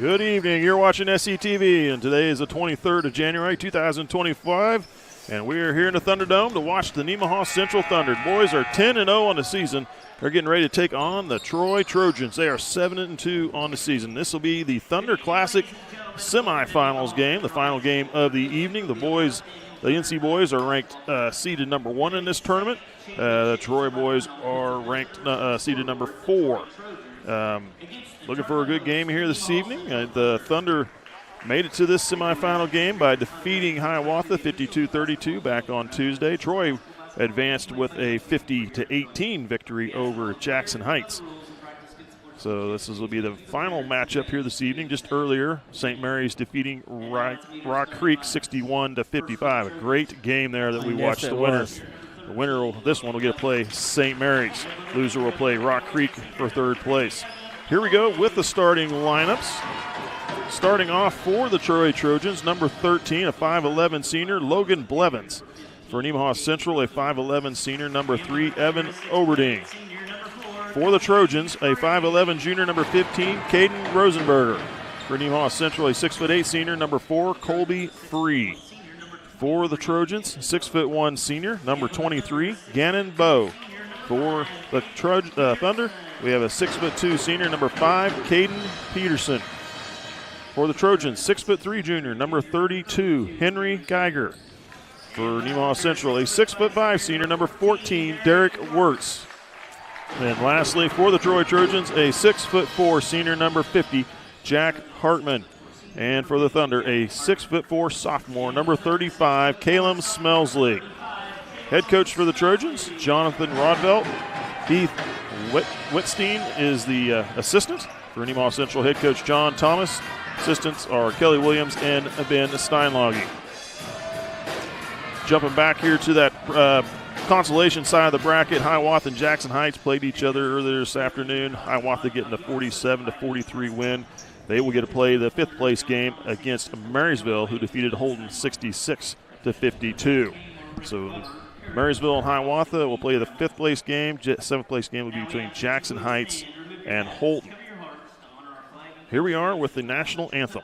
Good evening. You're watching SCTV, and today is the 23rd of January, 2025, and we are here in the Thunderdome to watch the Nemaha Central Thunder. Boys are 10-0 on the season. They're getting ready to take on the Troy Trojans. They are 7-2 on the season. This will be the Thunder Classic SemiFinals game, the final game of the evening. The NC boys are ranked seeded number 1 in this tournament. The Troy boys are ranked seeded number 4. Looking for a good game here this evening. The Thunder made it to this semifinal game by defeating Hiawatha 52-32 back on Tuesday. Troy advanced with a 50-18 victory over Jackson Heights. So this will be the final matchup here this evening. Just earlier, St. Mary's defeating Rock Creek 61-55. A great game there that we watched. The winner. The winner of this one will get to play St. Mary's. Loser will play Rock Creek for third place. Here we go with the starting lineups. Starting off for the Troy Trojans, number 13, a 5'11 senior, Logan Blevins. For Nemaha Central, a 5'11 senior, number 3, Evan Oberding. For the Trojans, a 5'11 junior, number 15, Caden Rosenberger. For Nemaha Central, a 6'8 senior, number 4, Colby Free. For the Trojans, 6'1 senior, number 23, Gannon Bowe. For the Thunder, we have a 6'2 senior, number 5, Caden Peterson. For the Trojans, 6'3 junior, number 32, Henry Geiger. For Nemaha Central, a 6'5 senior, number 14, Derek Wirtz. And lastly, for the Troy Trojans, a 6'4 senior, number 50, Jack Hartman. And for the Thunder, a 6'4 sophomore, number 35, Caleb Smelsley. Head coach for the Trojans, Jonathan Rodvelt. Heath Whitstein is the assistant. For Nemaha Central, head coach John Thomas. Assistants are Kelly Williams and Ben Steinlage. Jumping back here to that consolation side of the bracket, Hiawatha and Jackson Heights played each other earlier this afternoon. Hiawatha getting a 47-43 win. They will get to play the 5th place game against Marysville, who defeated Holden 66-52. So Marysville and Hiawatha will play the 5th place game. 7th place game will be between Jackson Heights and Holden. Here we are with the national anthem.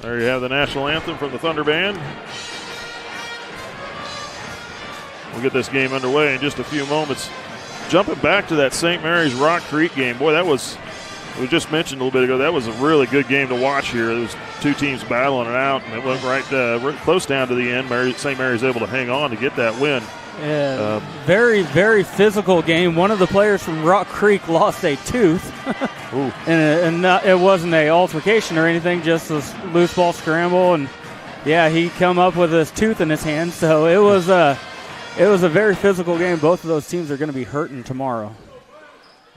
There you have the national anthem from the Thunder Band. We'll get this game underway in just a few moments. Jumping back to that St. Mary's Rock Creek game, boy, that was, we just mentioned a little bit ago, that was a really good game to watch here. There was two teams battling it out, and it went right close down to the end. St. Mary's able to hang on to get that win. Yeah, very, very physical game. One of the players from Rock Creek lost a tooth. and it wasn't an altercation or anything, just a loose ball scramble. And, yeah, he come up with his tooth in his hand. So it was a very physical game. Both of those teams are going to be hurting tomorrow.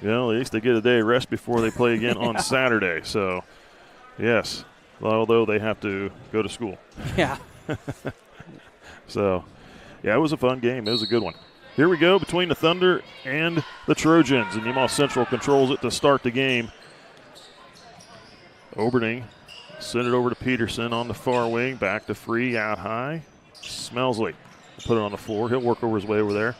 Well, at least they get a day of rest before they play again on Saturday. So, yes, although they have to go to school. Yeah. So, yeah, it was a fun game. It was a good one. Here we go between the Thunder and the Trojans. And Nemaha Central controls it to start the game. Oberding Send it over to Peterson on the far wing. Back to Free, out high. Smelsley put it on the floor. He'll work over his way over there.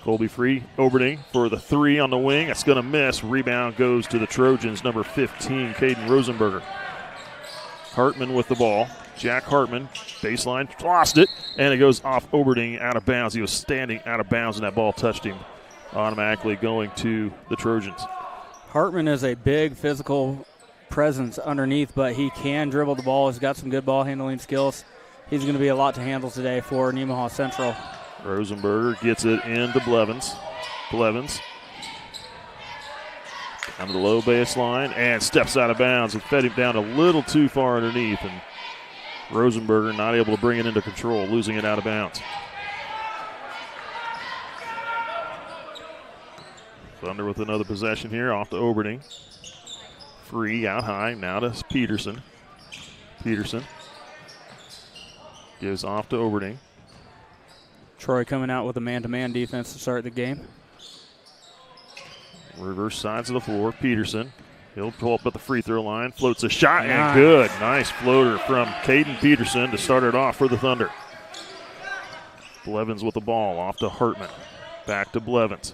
Colby Free, Oberting for the three on the wing. That's going to miss. Rebound goes to the Trojans, number 15, Caden Rosenberger. Hartman with the ball. Jack Hartman, baseline, lost it, and it goes off Oberting out of bounds. He was standing out of bounds, and that ball touched him, automatically going to the Trojans. Hartman is a big physical presence underneath, but he can dribble the ball. He's got some good ball handling skills. He's going to be a lot to handle today for Nemaha Central. Rosenberger gets it into Blevins. Blevins down to the low baseline and steps out of bounds. It fed him down a little too far underneath, and Rosenberger not able to bring it into control, losing it out of bounds. Thunder with another possession here, off to Oberting. Free, out high, now to Peterson. Peterson gives off to Oberting. Troy coming out with a man-to-man defense to start the game. Reverse sides of the floor, Peterson. He'll pull up at the free throw line, floats a shot, and good. Nice floater from Caden Peterson to start it off for the Thunder. Blevins with the ball, off to Hartman. Back to Blevins.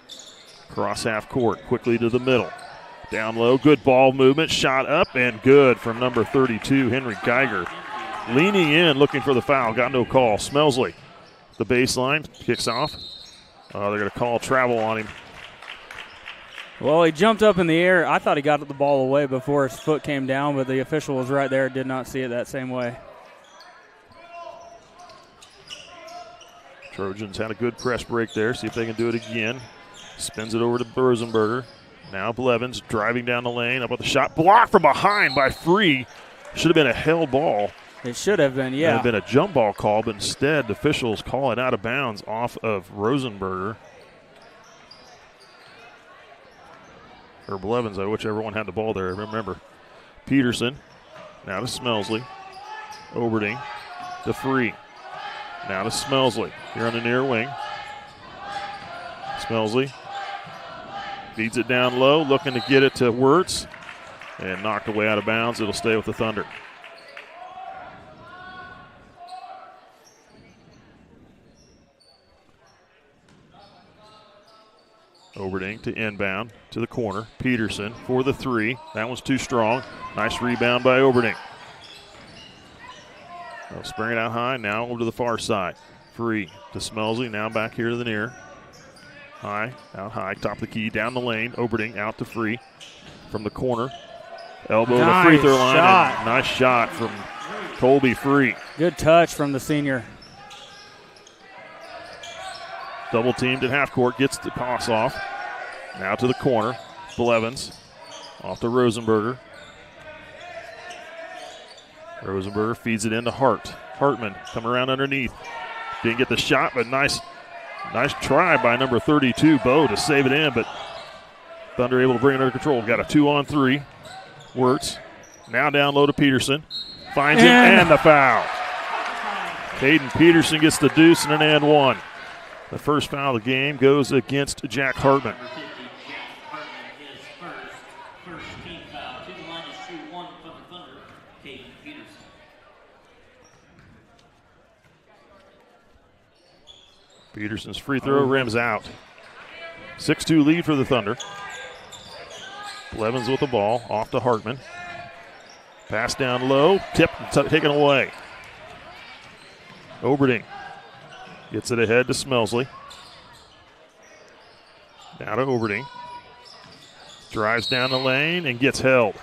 Cross half court, quickly to the middle. Down low, good ball movement, shot up, and good from number 32, Henry Geiger. Leaning in, looking for the foul, got no call. Smelsley, the baseline, kicks off. They're going to call travel on him. Well, he jumped up in the air. I thought he got the ball away before his foot came down, but the official was right there, did not see it that same way. Trojans had a good press break there. See if they can do it again. Spins it over to Rosenberger. Now Blevins driving down the lane. Up with the shot. Blocked from behind by Free. Should have been a held ball. It should have been, yeah. It would have been a jump ball call, but instead the officials call it out of bounds off of Rosenberger. Or Blevins, whichever one had the ball there. Remember. Peterson. Now to Smelsley. Oberting to Free. Now to Smelsley. Here on the near wing. Smelsley feeds it down low, looking to get it to Wirtz. And knocked away out of bounds. It'll stay with the Thunder. Oberting to inbound to the corner. Peterson for the three. That one's too strong. Nice rebound by Oberting. They'll spring it out high. Now over to the far side. Free to Smelsley. Now back here to the near. High, out high, top of the key, down the lane. Oberting out to Free from the corner. Elbow to the free throw line. And nice shot from Colby Free. Good touch from the senior. Double teamed at half court, gets the pass off. Now to the corner. Blevins off to Rosenberger. Rosenberger feeds it into Hart. Hartman coming around underneath. Didn't get the shot, but nice try by number 32, Bo, to save it in, but Thunder able to bring it under control. Got a 2-on-3. Wirtz now down low to Peterson. Finds him and the foul. Caden Peterson gets the deuce and an and one. The first foul of the game goes against Jack Hartman. Peterson's free throw rims out. 6-2 lead for the Thunder. Blevins with the ball, off to Hartman. Pass down low, tip taken away. Oberting gets it ahead to Smelsley. Now to Oberting. Drives down the lane and gets held.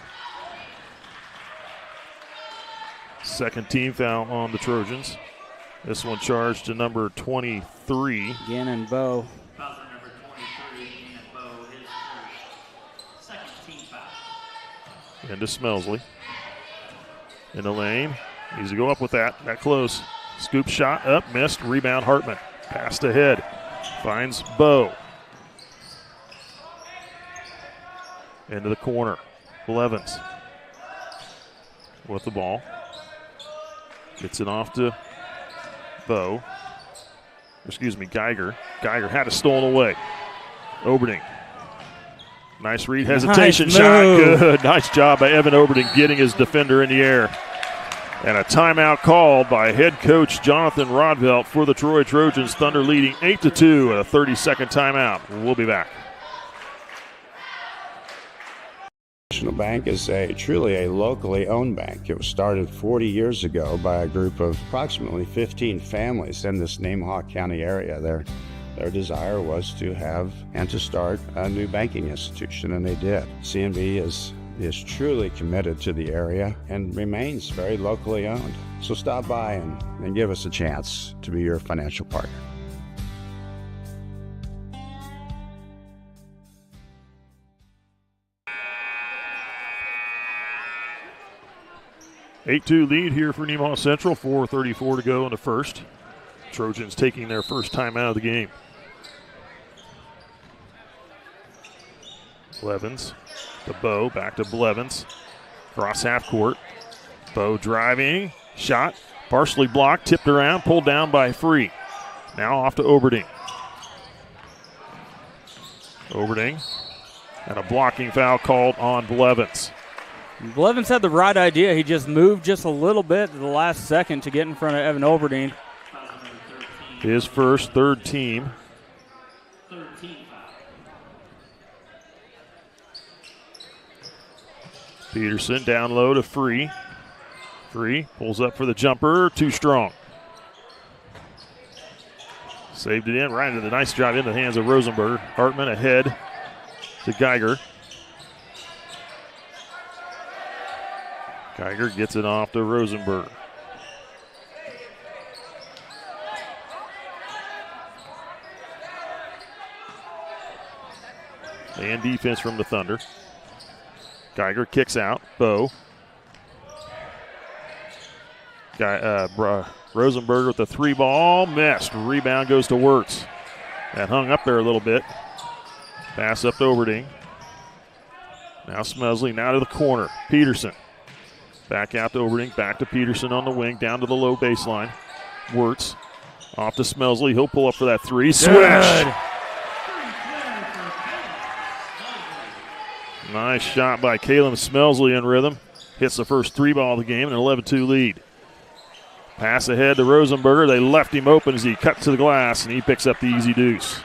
Second team foul on the Trojans. This one charged to number 23. Gannon Bowe. Foul number 23, Gannon Bowe, his first. Second team foul. Into Smelsley. In the lane. Needs to go up with that. That close. Scoop shot up, missed. Rebound Hartman. Passed ahead. Finds Bowe. Into the corner. Blevins with the ball. Gets it off to Geiger. Geiger had it stolen away. Oberting Nice read, hesitation shot, good. Nice job by Evan Oberding getting his defender in the air. And a timeout called by head coach Jonathan Rodvelt for the Troy Trojans. Thunder leading 8-2 at a 30-second timeout. We'll be back. National Bank is truly a locally owned bank. It was started 40 years ago by a group of approximately 15 families in this Nemaha County area. Their desire was to have and to start a new banking institution, and they did. CNB is truly committed to the area and remains very locally owned. So stop by and give us a chance to be your financial partner. (8-2) lead here for Nemaha Central. 4:34 to go in the first. Trojans taking their first time out of the game. Blevins to Bow, back to Blevins. Cross half court. Bow driving, shot, partially blocked, tipped around, pulled down by Free. Now off to Oberding. Oberding, and a blocking foul called on Blevins. Blevins had the right idea. He just moved just a little bit at the last second to get in front of Evan Oberding. His first, third team. Peterson down low to Free. Free pulls up for the jumper, too strong. Saved it in, right into the nice job in the hands of Rosenberg. Hartman ahead to Geiger. Geiger gets it off to Rosenberg. And defense from the Thunder. Geiger kicks out. Bow. Rosenberg with the three ball. Missed. Rebound goes to Wirtz. That hung up there a little bit. Pass up to Oberding. Now Smelsley, now to the corner. Peterson. Back out to Oberding. Back to Peterson on the wing. Down to the low baseline. Wirtz. Off to Smelsley. He'll pull up for that three. Swish! Nice shot by Caleb Smelsley in rhythm. Hits the first three ball of the game, an 11-2 lead. Pass ahead to Rosenberger. They left him open as he cut to the glass, and he picks up the easy deuce.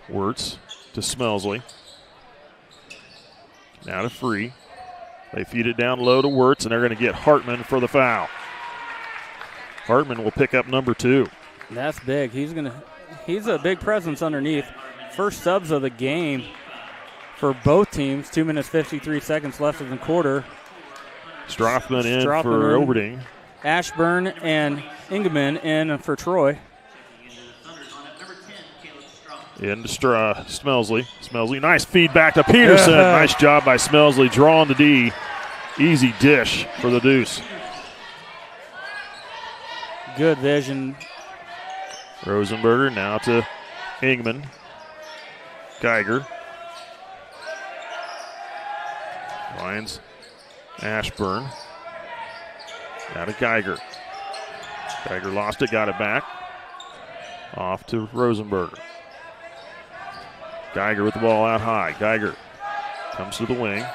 Wirtz to Smelsley. Now to Free. They feed it down low to Wirtz, and they're going to get Hartman for the foul. Hartman will pick up number 2. That's big. He's a big presence underneath. First subs of the game for both teams. 2 minutes, 53 seconds left in the quarter. Strothman in for Oberding. Ashburn and Ingeman in for Troy. In to Smelsley. Smelsley, nice feed back to Peterson. Nice job by Smelsley, drawing the D. Easy dish for the deuce. Good vision. Rosenberger now to Ingman. Geiger. Finds Ashburn. Now to Geiger. Geiger lost it, got it back. Off to Rosenberger. Geiger with the ball out high. Geiger comes to the wing.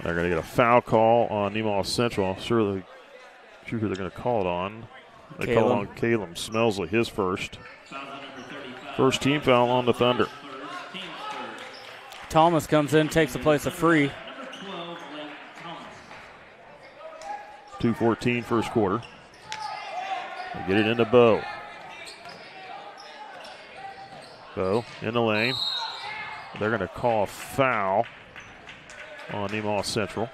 They're going to get a foul call on Nemaha Central. I'm sure who they're going to call it on. They call on Caleb Smelsley, his first. First team foul on the Thunder. Thomas comes in, takes the place of Free. 2:14 first quarter. They get it into Bow. Bow in the lane. They're going to call a foul on Nemaha Central.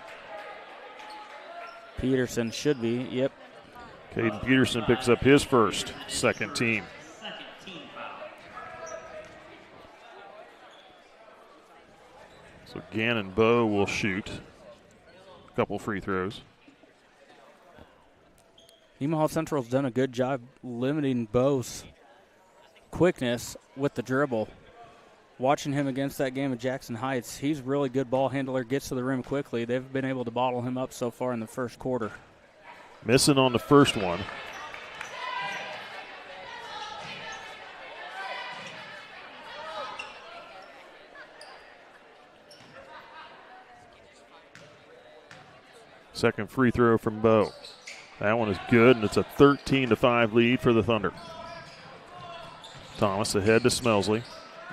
Peterson should be, yep. Caden Peterson picks up his first, second team. So Gannon Bow will shoot a couple free throws. Nemaha Central's done a good job limiting Bow's quickness with the dribble. watching him against that game of Jackson Heights, he's a really good ball handler, gets to the rim quickly. They've been able to bottle him up so far in the first quarter. Missing on the first one. Second free throw from Bo. That one is good, and it's a 13-5 lead for the Thunder. Thomas ahead to Smelsley.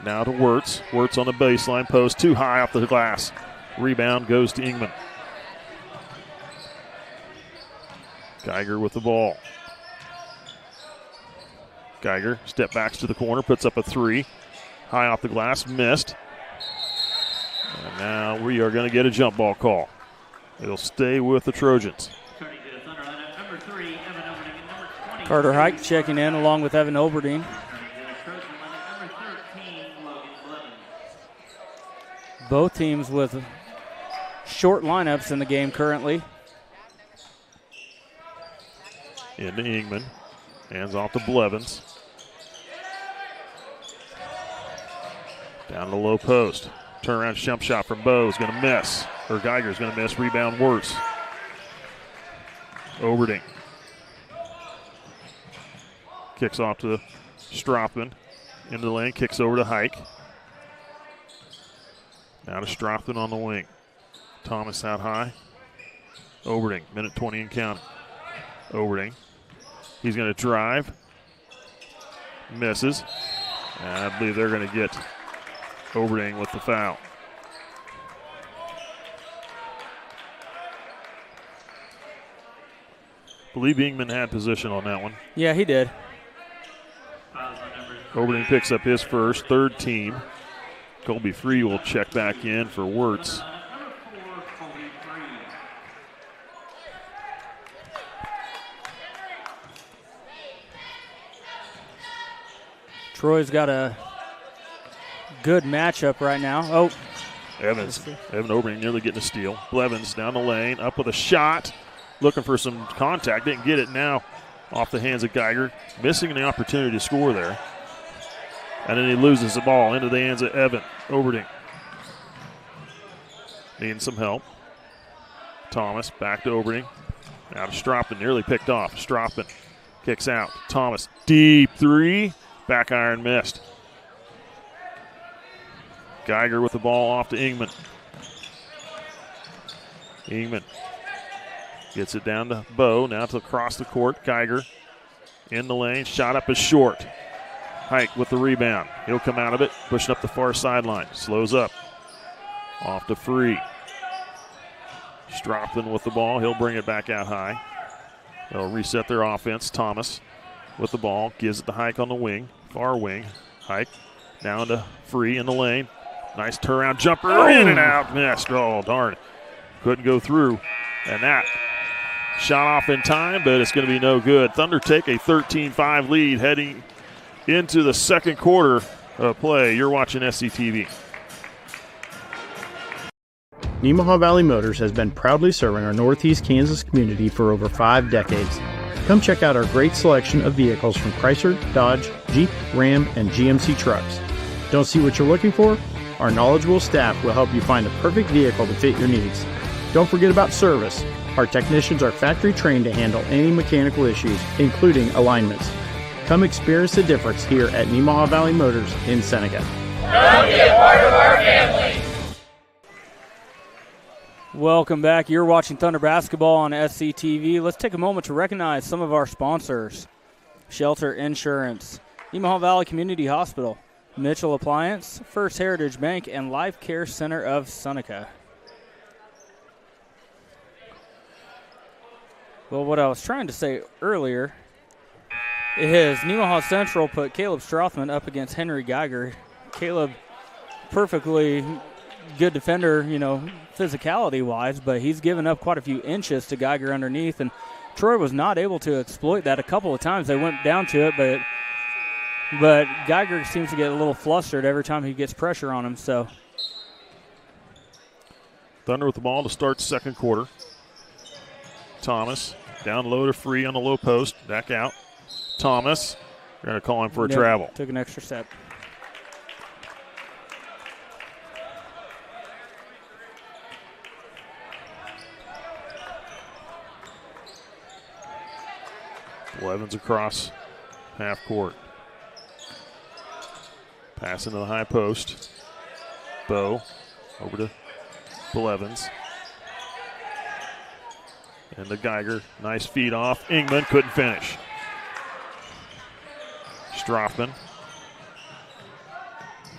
Now to Wirtz. Wirtz on the baseline post, too high off the glass. Rebound goes to Ingman. Geiger with the ball. Geiger step backs to the corner, puts up a three. High off the glass, missed. And now we are going to get a jump ball call. It'll stay with the Trojans. Carter Hike checking in along with Evan Oberdeen. Both teams with short lineups in the game currently. Into Ingman. Hands off to Blevins. Down to the low post. Turnaround jump shot from Bo is going to miss. Or Geiger's going to miss. Rebound Wirtz. Oberding. Kicks off to Strothman. Into the lane. Kicks over to Hike. Now to Strothman on the wing. Thomas out high. Oberding. Minute 20 and counting. Oberding. He's going to drive. Misses. And I believe they're going to get Oberding with the foul. I believe Ingman had position on that one. Yeah, he did. Oberding picks up his first, third team. Colby Free will check back in for Wirtz. Troy's got a good matchup right now. Oh, Evan Oberding nearly getting a steal. Blevins down the lane, up with a shot. Looking for some contact, didn't get it now. Off the hands of Geiger, missing the opportunity to score there. And then he loses the ball into the hands of Evan Oberding. Needing some help. Thomas back to Oberding. Now to Strothman, nearly picked off. Strothman kicks out. Thomas, deep three. Back iron missed. Geiger with the ball off to Ingman. Ingman gets it down to Bo. Now to across the court. Geiger in the lane. Shot up is short. Hike with the rebound. He'll come out of it. Pushing up the far sideline. Slows up. Off to Free. Strothman with the ball. He'll bring it back out high. They'll reset their offense. Thomas with the ball. Gives it to Hike on the wing. Far wing. Hike down to Free in the lane. Nice turnaround jumper. In and out. Missed. Oh, darn. Couldn't go through. And that shot off in time, but it's going to be no good. Thunder take a 13-5 lead heading into the second quarter of play. You're watching SCTV. Nemaha Valley Motors has been proudly serving our Northeast Kansas community for over 5 decades. Come check out our great selection of vehicles from Chrysler, Dodge, Jeep, Ram, and GMC trucks. Don't see what you're looking for? Our knowledgeable staff will help you find the perfect vehicle to fit your needs. Don't forget about service. Our technicians are factory trained to handle any mechanical issues, including alignments. Come experience the difference here at Nemaha Valley Motors in Seneca. Come be a part of our family. welcome back. You're watching Thunder Basketball on SCTV. Let's take a moment to recognize some of our sponsors. Shelter Insurance, Nemaha Valley Community Hospital, Mitchell Appliance, First Heritage Bank, and Life Care Center of Seneca. Well, what I was trying to say earlier is Nemaha Central put Caleb Strothman up against Henry Geiger. Caleb, perfectly good defender, you know, physicality-wise, but he's given up quite a few inches to Geiger underneath, and Troy was not able to exploit that a couple of times. They went down to it, but Geiger seems to get a little flustered every time he gets pressure on him. So Thunder with the ball to start second quarter. Thomas down low to Free on the low post. Back out. Thomas, they're going to call him for a travel. Took an extra step. Blevins across half court. Pass into the high post. Bow over to Blevins. And the Geiger, nice feed off. Ingman couldn't finish. Strothman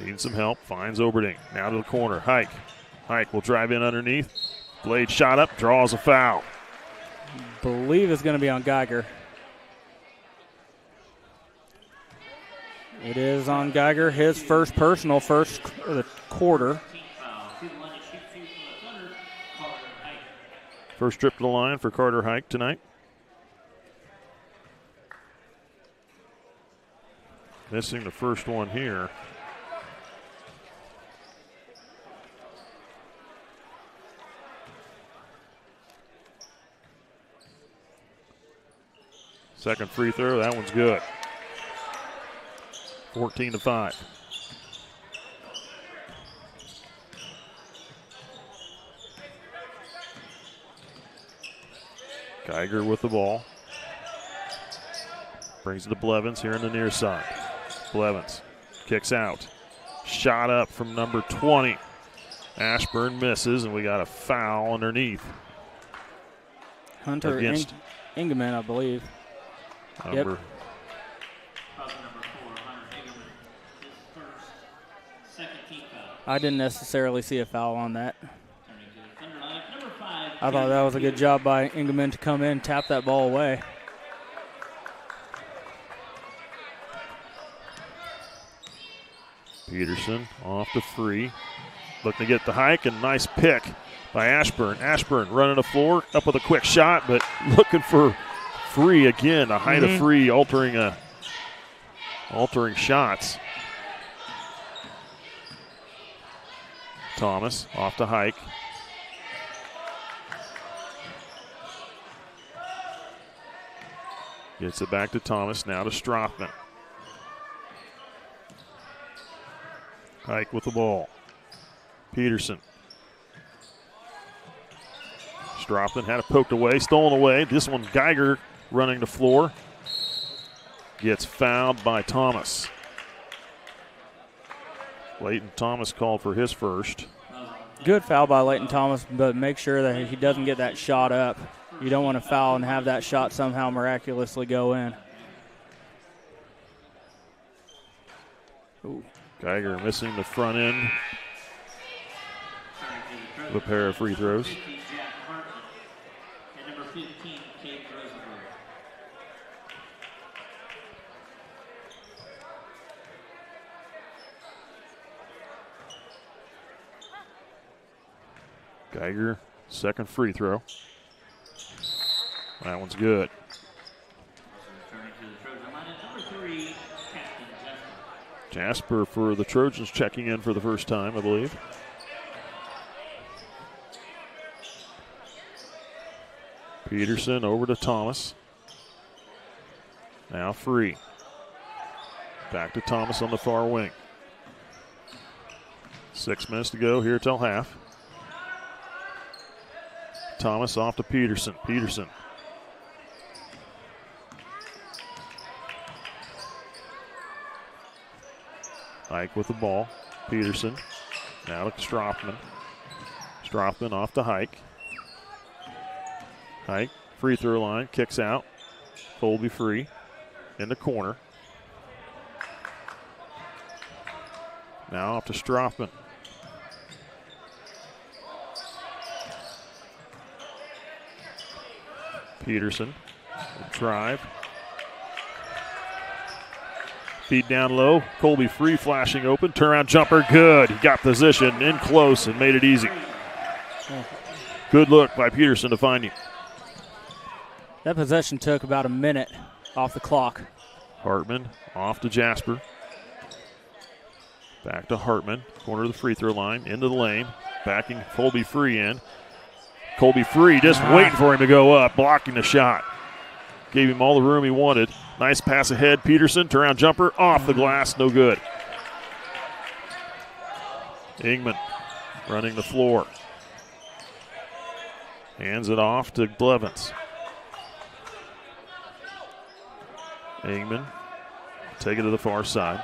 needing some help, finds Oberding. Now to the corner, Hike. Hike will drive in underneath. Blade shot up, draws a foul. Believe it's going to be on Geiger. It is on Geiger, his first personal, first of the quarter. First trip to the line for Carter Hike tonight. Missing the first one here. Second free throw, that one's good. 14-5. Geiger with the ball. Brings it to Blevins here on the near side. Blevins kicks out. Shot up from number 20. Ashburn misses, and we got a foul underneath. Hunter Ingeman, I believe. Number I didn't necessarily see a foul on that. I thought that was a good job by Ingeman to come in, tap that ball away. Peterson off the free. Looking to get the Hike, and nice pick by Ashburn. Ashburn running the floor, up with a quick shot, but looking for free again. A height of free, altering shots. Thomas off to Hike. Gets it back to Thomas, now to Strothman. Hike with the ball. Peterson. Strothman had it poked away, stolen away. This one, Geiger running the floor. Gets fouled by Thomas. Leighton Thomas called for his first. Good foul by Leighton Thomas, but make sure that he doesn't get that shot up. You don't want to foul and have that shot somehow miraculously go in. Ooh. Geiger missing the front end of a pair of free throws. Geiger, second free throw. That one's good. Jasper for the Trojans checking in for the first time, I believe. Peterson over to Thomas. Now free. Back to Thomas on the far wing. 6 minutes to go here till half. Thomas off to Peterson. Peterson. Hike with the ball. Peterson. Now to Strothman. Strothman off to Hike. Hike, free throw line, kicks out. Colby free. In the corner. Now off to Strothman. Peterson. Drive. Feed down low. Colby free, flashing open. Turnaround jumper, good. He got position in close and made it easy. Good look by Peterson to find you. That possession took about a minute off the clock. Hartman off to Jasper. Back to Hartman. Corner of the free throw line. Into the lane. Backing Colby free in. Colby free, just waiting for him to go up. Blocking the shot. Gave him all the room he wanted. Nice pass ahead. Peterson, turnaround jumper, off the glass, no good. Ingman running the floor. Hands it off to Blevins. Ingman, take it to the far side.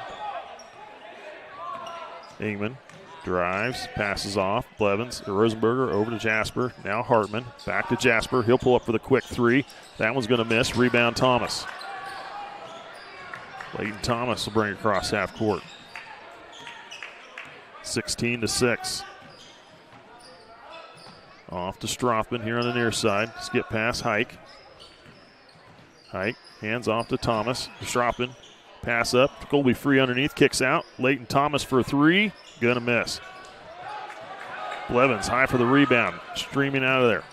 Ingman drives, passes off. Blevins, Rosenberger over to Jasper. Now Hartman, back to Jasper. He'll pull up for the quick three. That one's going to miss. Rebound Thomas. Leighton Thomas will bring it across half court. 16-6. Off to Strothman here on the near side. Skip pass, Hike. Hike, hands off to Thomas. Strothman, pass up. Colby free underneath, kicks out. Leighton Thomas for a three. Gonna miss. Blevins high for the rebound. Streaming out of there.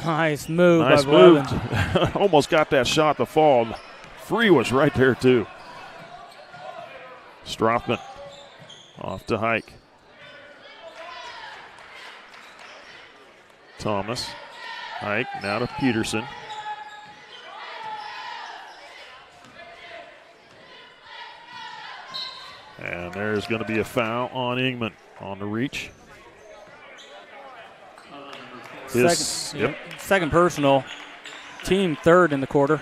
Nice move Nice by move. Blevins. Almost got that shot to fall. Free was right there too. Strothman off to Hike. Thomas. Hike now to Peterson. And there's going to be a foul on Ingman on the reach. Second personal. Team third in the quarter.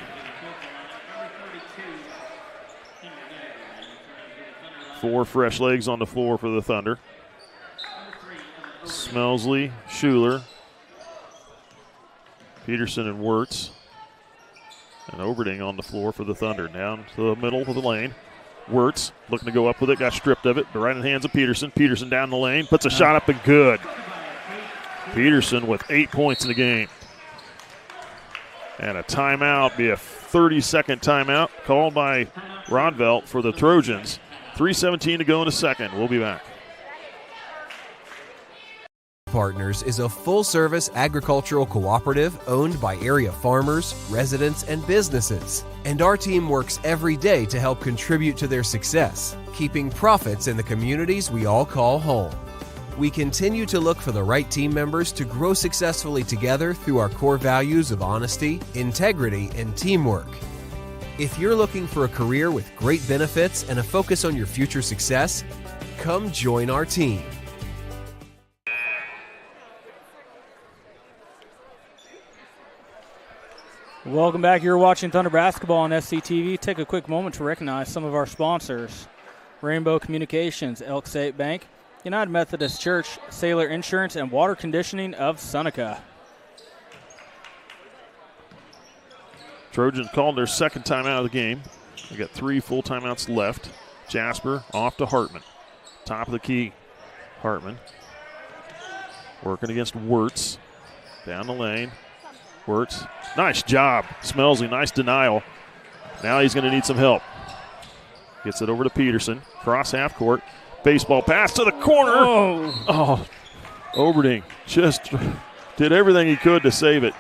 4 fresh legs on the floor for the Thunder. Smelsley, Schuler, Peterson, and Wirtz. And Overding on the floor for the Thunder. Down to the middle of the lane. Wirtz looking to go up with it, got stripped of it. But right in the hands of Peterson. Peterson down the lane, puts a shot up and good. Peterson with 8 points in the game. And a timeout, be a 30-second timeout called by Rodvelt for the Trojans. 3:17 to go in the second. We'll be back. Partners is a full-service agricultural cooperative owned by area farmers, residents, and businesses. And our team works every day to help contribute to their success, keeping profits in the communities we all call home. We continue to look for the right team members to grow successfully together through our core values of honesty, integrity, and teamwork. If you're looking for a career with great benefits and a focus on your future success, come join our team. Welcome back. You're watching Thunder Basketball on SCTV. Take a quick moment to recognize some of our sponsors. Rainbow Communications, Elk State Bank, United Methodist Church, Sailor Insurance, and Water Conditioning of Seneca. Trojans called their second timeout of the game. They got 3 full timeouts left. Jasper off to Hartman. Top of the key, Hartman. Working against Wirtz. Down the lane. Wirtz. Nice job. Smelsley, nice denial. Now he's going to need some help. Gets it over to Peterson. Cross half court. Baseball pass to the corner. Oh, Overding just did everything he could to save it.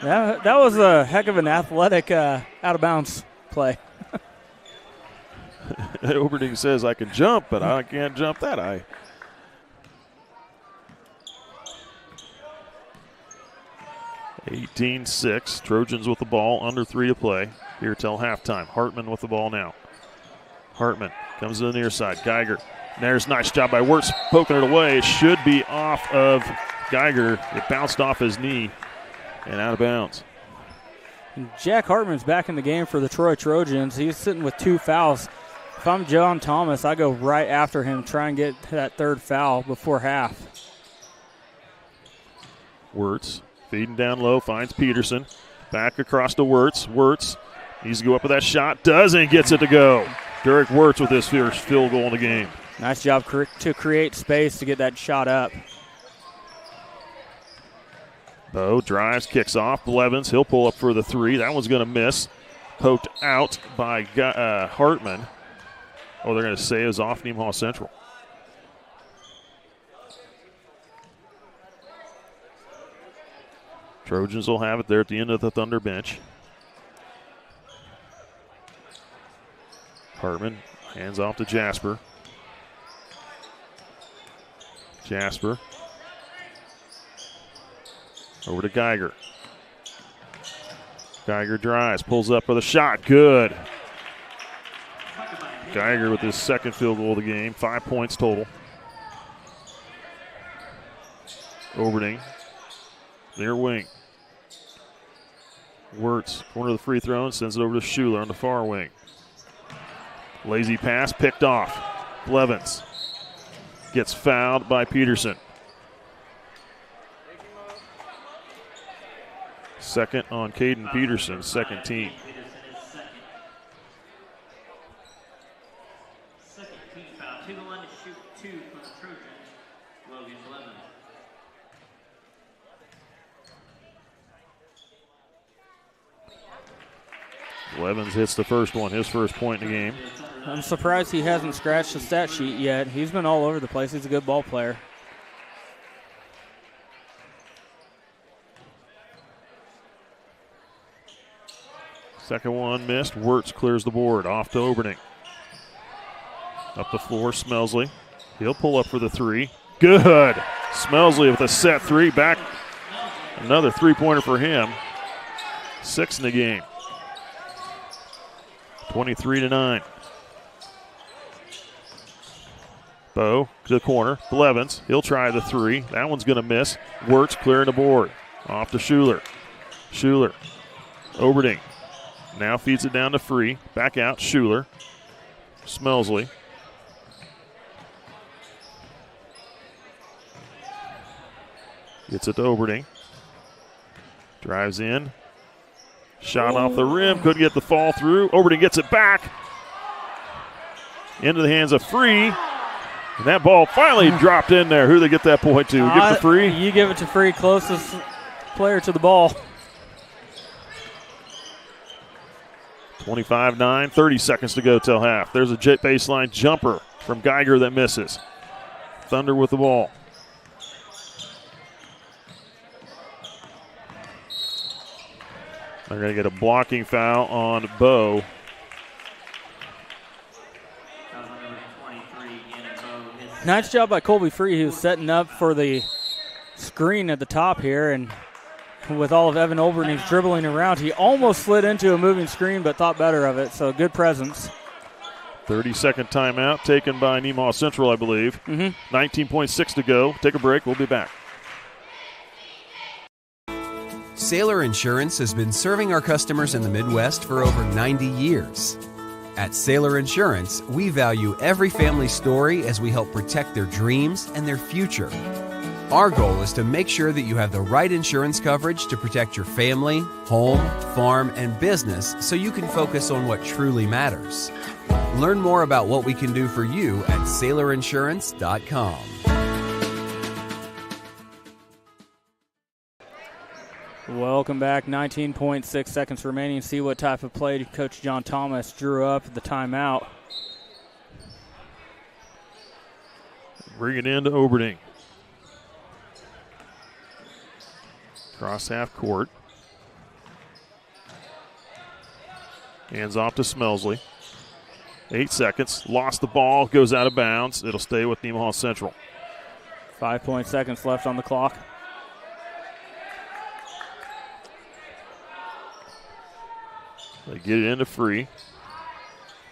That was a heck of an athletic out-of-bounds play. Overding says, I can jump, but I can't jump that high. (18-6). Trojans with the ball, under 3 to play here till halftime. Hartman with the ball now. Hartman comes to the near side. Geiger. There's a nice job by Wirtz poking it away. It should be off of Geiger. It bounced off his knee and out of bounds. Jack Hartman's back in the game for the Troy Trojans. He's sitting with 2 fouls. If I'm John Thomas, I go right after him, try and get that third foul before half. Wirtz feeding down low, finds Peterson. Back across to Wirtz. Wirtz needs to go up with that shot. Doesn't, gets it to go. Derek Wirtz with his first field goal in the game. Nice job to create space to get that shot up. Bo drives, kicks off. Blevins, he'll pull up for the 3. That one's going to miss. Poked out by Hartman. Oh, they're going to say it was off Nemaha Central. Trojans will have it there at the end of the Thunder bench. Hartman hands off to Jasper. Jasper. Over to Geiger. Geiger drives, pulls up for the shot. Good. Geiger with his second field goal of the game. 5 points total. Overding. Near wing. Wirtz, corner of the free throw, and sends it over to Schuler on the far wing. Lazy pass, picked off. Blevins gets fouled by Peterson. Second on Caden Peterson, second team. Second team foul. To the line to shoot 2 for the Trojans. Logan Blevins. Blevins hits the first one, his first point in the game. I'm surprised he hasn't scratched the stat sheet yet. He's been all over the place. He's a good ball player. Second one missed. Wirtz clears the board. Off to Oberning. Up the floor, Smelsley. He'll pull up for the three. Good. Smelsley with a set three. Back. Another three-pointer for him. 6 in the game. 23-9. Bow to the corner. Blevins. He'll try the three. That one's going to miss. Wirtz clearing the board. Off to Schuler. Schuler. Oberning. Now feeds it down to Free. Back out. Schuler. Smelsley. Gets it to Oberning. Drives in. Shot off the rim. Couldn't get the fall through. Oberning gets it back. Into the hands of Free. And that ball finally dropped in there. Who do they get that point to? Give it to Free? You give it to Free, closest player to the ball. 25-9, 30 seconds to go till half. There's a jet baseline jumper from Geiger that misses. Thunder with the ball. They're going to get a blocking foul on Bow. Nice job by Colby Free. He was setting up for the screen at the top here, and with all of Evan Oberning dribbling around, he almost slid into a moving screen but thought better of it, so good presence. 30-second timeout taken by Nemaha Central, I believe. 19.6 to go. Take a break. We'll be back. Sailor Insurance has been serving our customers in the Midwest for over 90 years. At Sailor Insurance, we value every family story as we help protect their dreams and their future. Our goal is to make sure that you have the right insurance coverage to protect your family, home, farm, and business so you can focus on what truly matters. Learn more about what we can do for you at SailorInsurance.com. Welcome back. 19.6 seconds remaining. See what type of play Coach John Thomas drew up at the timeout. Bring it into Oberning. Cross half court. Hands off to Smelsley. 8 seconds. Lost the ball. Goes out of bounds. It'll stay with Nemaha Central. 5 seconds left on the clock. They get it into Free.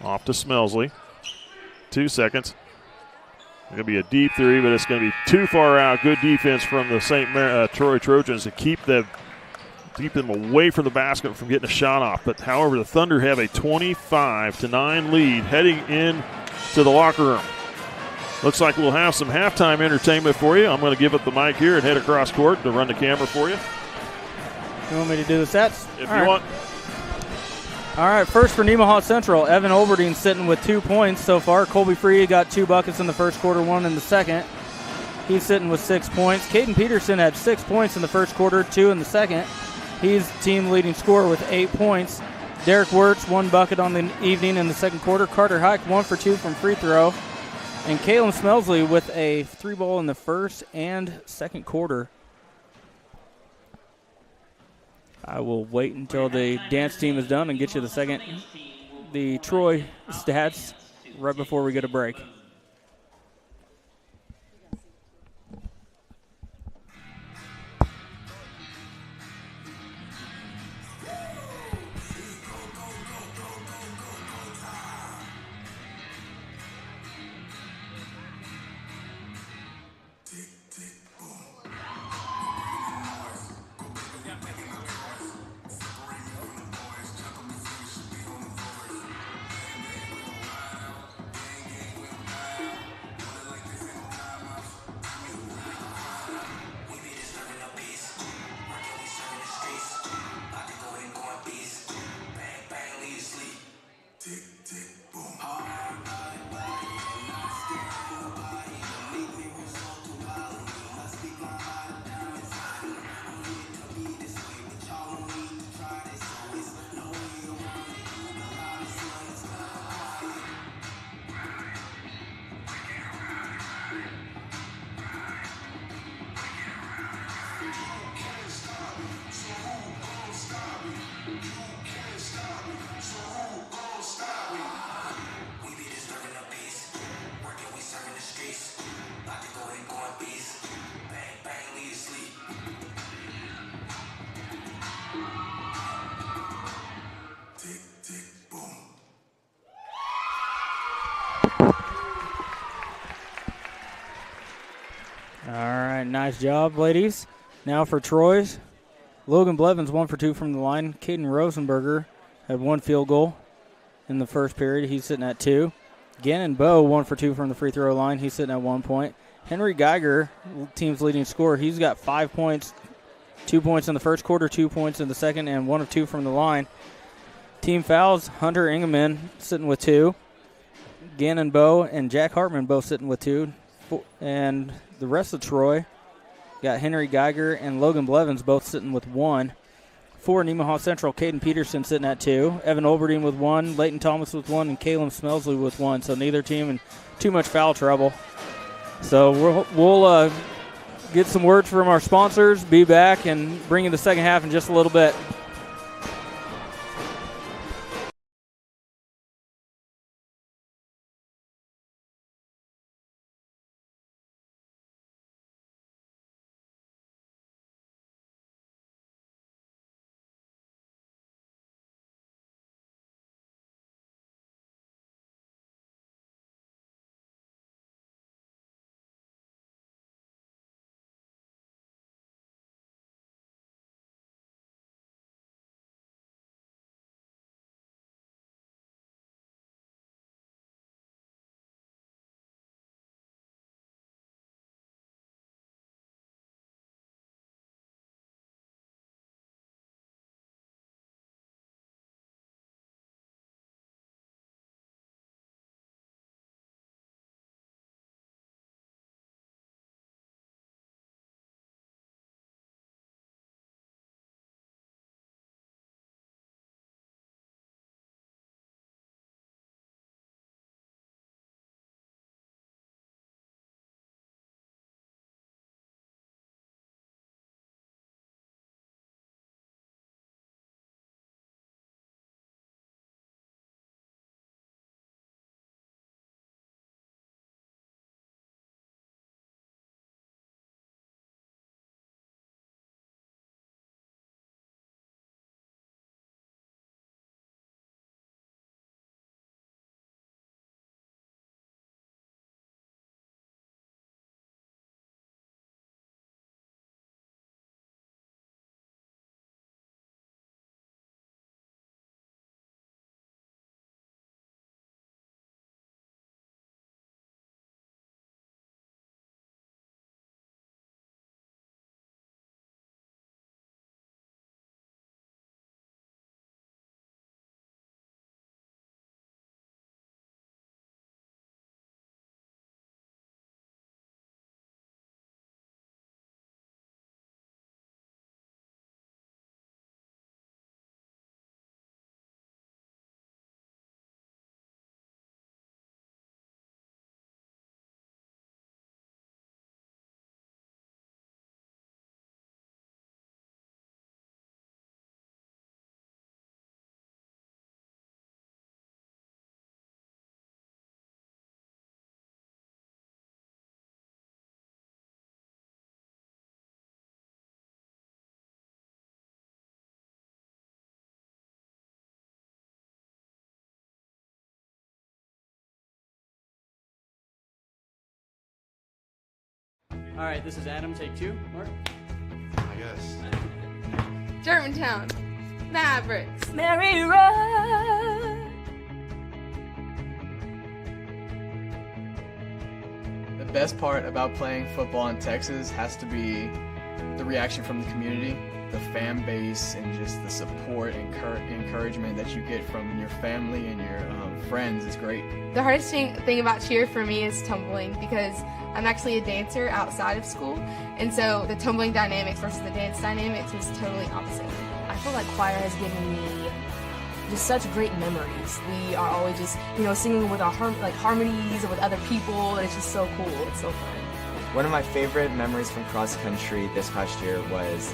Off to Smelsley. 2 seconds. It's going to be a deep three, but it's going to be too far out. Good defense from the Troy Trojans to keep them away from the basket from getting a shot off. But however, the Thunder have a 25-9 lead heading in to the locker room. Looks like we'll have some halftime entertainment for you. I'm going to give up the mic here and head across court to run the camera for you. You want me to do the sets? If you want. All right, first for Nemaha Central, Evan Oberting sitting with 2 points so far. Colby Free got 2 buckets in the first quarter, 1 in the second. He's sitting with 6 points. Caden Peterson had 6 points in the first quarter, 2 in the second. He's team leading scorer with 8 points. Derek Wirtz, 1 bucket on the evening in the second quarter. Carter Hike, 1 for 2 from free throw. And Kalen Smelsley with a 3-ball in the first and second quarter. I will wait until the dance team is done and get you the Troy stats right before we get a break. nice job, ladies. Now for Troy's. Logan Blevins 1 for 2 from the line. Caden Rosenberger had 1 field goal in the first period. He's sitting at 2. Gannon Bowe 1 for 2 from the free throw line. He's sitting at 1 point. Henry Geiger, team's leading scorer, he's got 5 points, 2 points in the first quarter, 2 points in the second, and 1 of 2 from the line. Team fouls, Hunter Ingeman sitting with 2. Gannon Bowe and Jack Hartman both sitting with 2. And the rest of Troy got Henry Geiger and Logan Blevins both sitting with 1. For Nemaha Central, Caden Peterson sitting at 2. Evan Olberding with 1. Leighton Thomas with 1. And Caleb Smelsley with 1. So neither team in too much foul trouble. So we'll get some words from our sponsors, be back, and bring you the second half in just a little bit. All right, this is Adam, take 2. Mark? I guess. Germantown, Mavericks, Mary Road. The best part about playing football in Texas has to be the reaction from the community, the fan base, and just the support and encouragement that you get from your family and your friends is great. The hardest thing about cheer for me is tumbling, because I'm actually a dancer outside of school, and so the tumbling dynamics versus the dance dynamics is totally opposite. I feel like choir has given me just such great memories. We are always just, singing with our harmonies and with other people, and it's just so cool. It's so fun. One of my favorite memories from cross country this past year was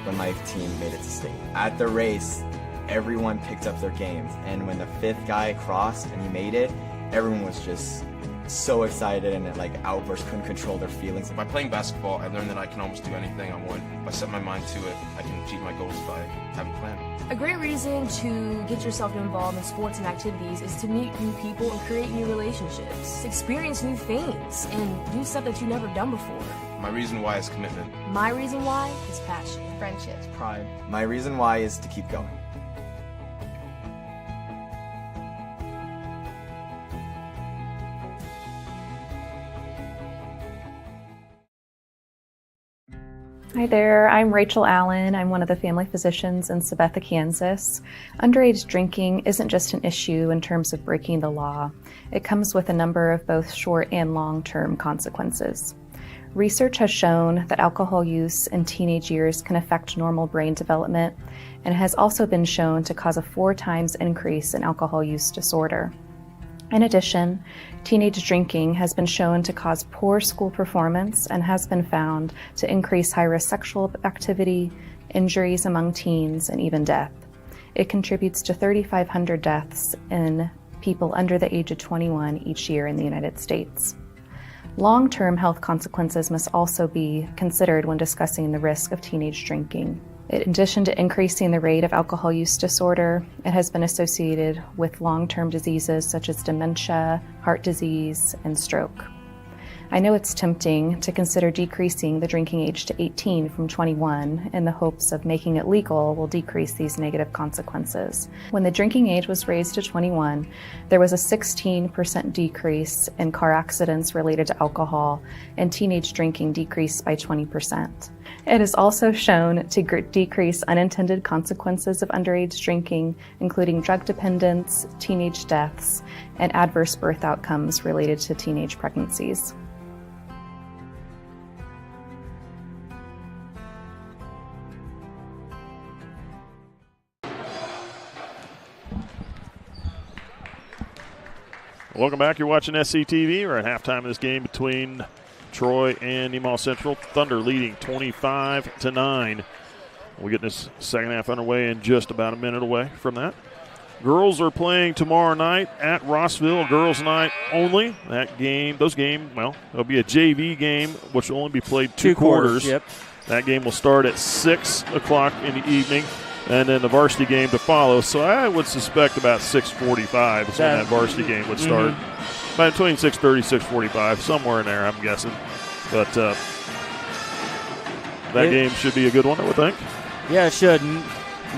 when my team made it to state. At the race, everyone picked up their game, and when the 5th guy crossed and he made it, everyone was just so excited and like outbursts, couldn't control their feelings. By playing basketball, I learned that I can almost do anything I want. If I set my mind to it, I can achieve my goals if I have a plan. A great reason to get yourself involved in sports and activities is to meet new people and create new relationships, experience new things, and do stuff that you've never done before. My reason why is commitment. My reason why is passion, Friendships. Pride. My reason why is to keep going. Hi there, I'm Rachel Allen. I'm one of the family physicians in Sabetha, Kansas. Underage drinking isn't just an issue in terms of breaking the law. It comes with a number of both short and long-term consequences. Research has shown that alcohol use in teenage years can affect normal brain development and has also been shown to cause a 4 times increase in alcohol use disorder. In addition, teenage drinking has been shown to cause poor school performance and has been found to increase high-risk sexual activity, injuries among teens, and even death. It contributes to 3,500 deaths in people under the age of 21 each year in the United States. Long-term health consequences must also be considered when discussing the risk of teenage drinking. In addition to increasing the rate of alcohol use disorder, it has been associated with long-term diseases such as dementia, heart disease, and stroke. I know it's tempting to consider decreasing the drinking age to 18 from 21 in the hopes of making it legal will decrease these negative consequences. When the drinking age was raised to 21, there was a 16% decrease in car accidents related to alcohol, and teenage drinking decreased by 20%. It is also shown to decrease unintended consequences of underage drinking, including drug dependence, teenage deaths, and adverse birth outcomes related to teenage pregnancies. Welcome back. You're watching SCTV. We're at halftime of this game between Troy and Nemaha Central. Thunder leading 25-9. We'll get this second half underway in just about a minute away from that. Girls are playing tomorrow night at Rossville, girls' night only. It'll be a JV game, which will only be played two quarters. Yep. That game will start at 6 o'clock in the evening, and then the varsity game to follow. So I would suspect about 6:45 is when that varsity game would start. About between 6:30, 6:45, somewhere in there, I'm guessing. But that game should be a good one, I would think. Yeah, it should.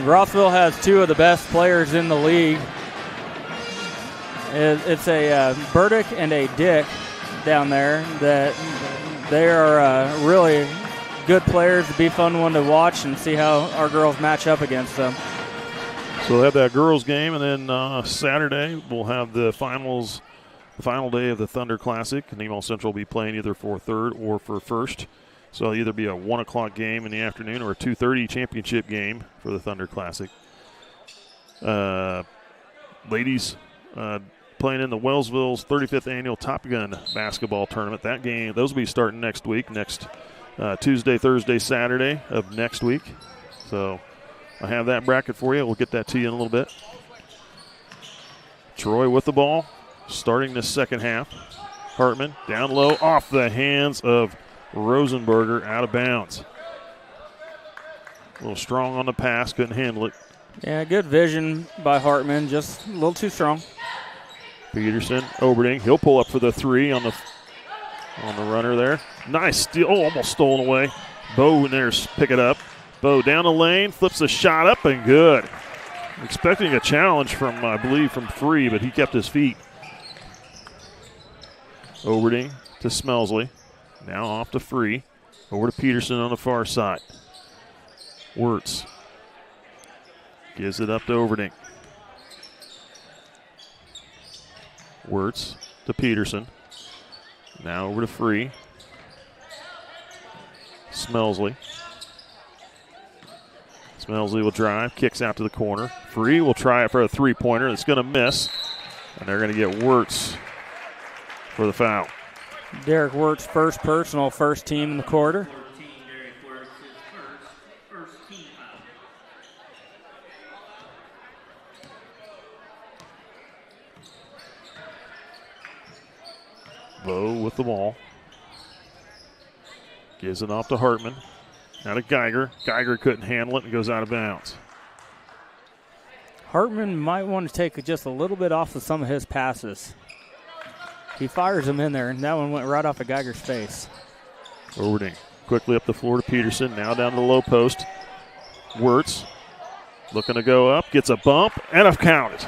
Rossville has 2 of the best players in the league. It's a Burdick and a Dick down there. That they are really good players. It'd be a fun one to watch and see how our girls match up against them. So we'll have that girls game, and then Saturday we'll have the finals. The final day of the Thunder Classic. Nemaha Central will be playing either for third or for first. So it'll either be a 1 o'clock game in the afternoon or a 2:30 championship game for the Thunder Classic. Ladies playing in the Wellsville's 35th annual Top Gun basketball tournament. Those will be starting next week, next Tuesday, Thursday, Saturday of next week. So I have that bracket for you. We'll get that to you in a little bit. Troy with the ball. Starting this second half. Hartman down low off the hands of Rosenberger, out of bounds. A little strong on the pass, couldn't handle it. Yeah, good vision by Hartman, just a little too strong. Peterson, Oberding, he'll pull up for the 3 on the runner there. Nice steal, almost stolen away. Bo in there, pick it up. Bo down the lane, flips a shot up and good. Expecting a challenge from, I believe, from 3, but he kept his feet. Oberding to Smelsley. Now off to Free. Over to Peterson on the far side. Wirtz gives it up to Oberding. Wirtz to Peterson. Now over to Free. Smelsley. Smelsley will drive, kicks out to the corner. Free will try it for a 3-pointer. It's going to miss. And they're going to get Wirtz for the foul. Derek Wirtz, first personal, first team in the quarter. Bow with the ball. Gives it off to Hartman. Now to Geiger. Geiger couldn't handle it and goes out of bounds. Hartman might want to take just a little bit off of some of his passes. He fires them in there, and that one went right off of Geiger's face. Overding quickly up the floor to Peterson. Now down to the low post. Wirtz looking to go up. Gets a bump and a count.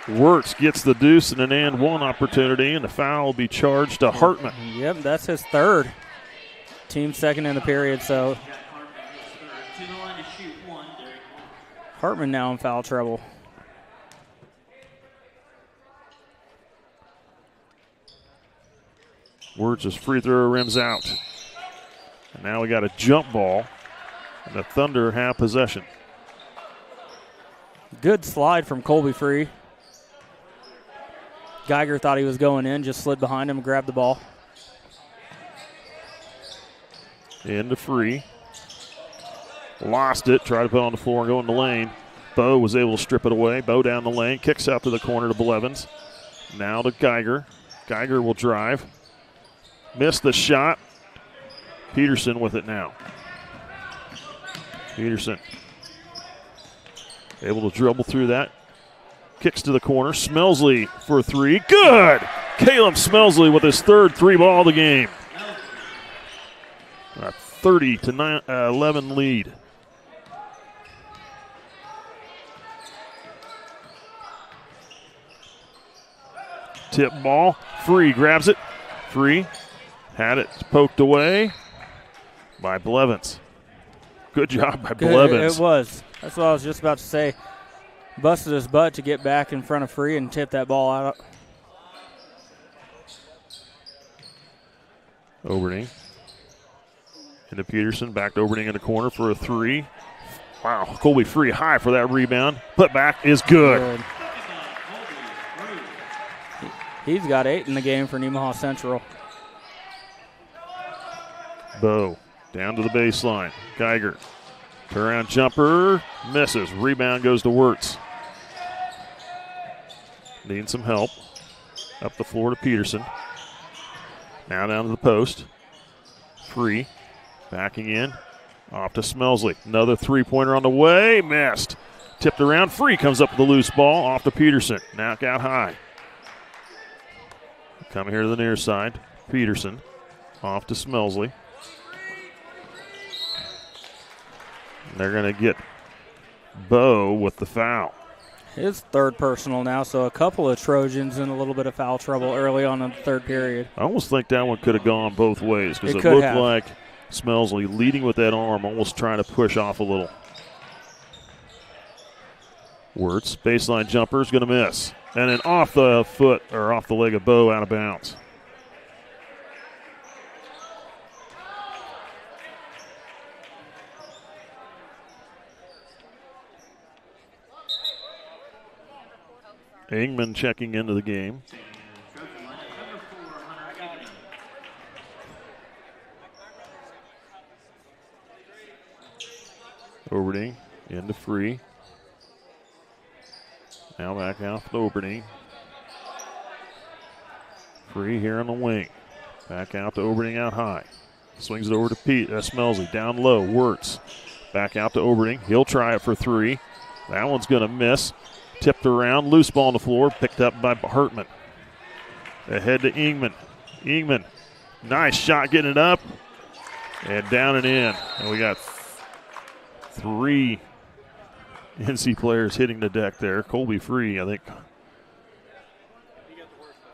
Wirtz gets the deuce and an and one opportunity, and the foul will be charged to Hartman. Yep, that's his third. Team second in the period, so Hartman now in foul trouble. Wirtz's free throw rims out. And now we got a jump ball, and the Thunder have possession. Good slide from Colby Free. Geiger thought he was going in, just slid behind him and grabbed the ball. Into Free. Lost it, tried to put it on the floor and go in the lane. Bow was able to strip it away. Bow down the lane, kicks out to the corner to Blevins. Now to Geiger. Geiger will drive. Missed the shot. Peterson with it now. Peterson able to dribble through that. Kicks to the corner. Smelsley for three. Good! Caleb Smelsley with his third three ball of the game. A 30-11 lead. Tip ball. Free grabs it. Free had it poked away by Blevins. Good job by Blevins. It was. That's what I was just about to say. Busted his butt to get back in front of Free and tip that ball out. Oberding. Into Peterson. Back to Oberding in the corner for a three. Wow. Colby Free high for that rebound. Put back is good. He's got 8 in the game for Nemaha Central. Bow down to the baseline. Geiger. Turnaround jumper. Misses. Rebound goes to Wirtz. Needing some help. Up the floor to Peterson. Now down to the post. Free. Backing in. Off to Smelsley. Another three-pointer on the way. Missed. Tipped around. Free comes up with the loose ball. Off to Peterson. Knockout high. Coming here to the near side. Peterson. Off to Smelsley. They're going to get Bow with the foul. His third personal now, so a couple of Trojans in a little bit of foul trouble early on in the third period. I almost think that one could have gone both ways because it looked like Smelsley leading with that arm, almost trying to push off a little. Wirtz, baseline jumper is going to miss. And then off the foot, or off the leg of Bow, out of bounds. Ingman checking into the game. Oberding into Free. Now back out to Oberding. Free here on the wing. Back out to Oberding out high. Swings it over to Smelsley. Down low. Wirtz. Back out to Oberding. He'll try it for three. That one's going to miss. Tipped around. Loose ball on the floor. Picked up by Hartman. Ahead to Ingman. Ingman. Nice shot getting it up. And down and in. And we got three NC players hitting the deck there. Colby Free, I think,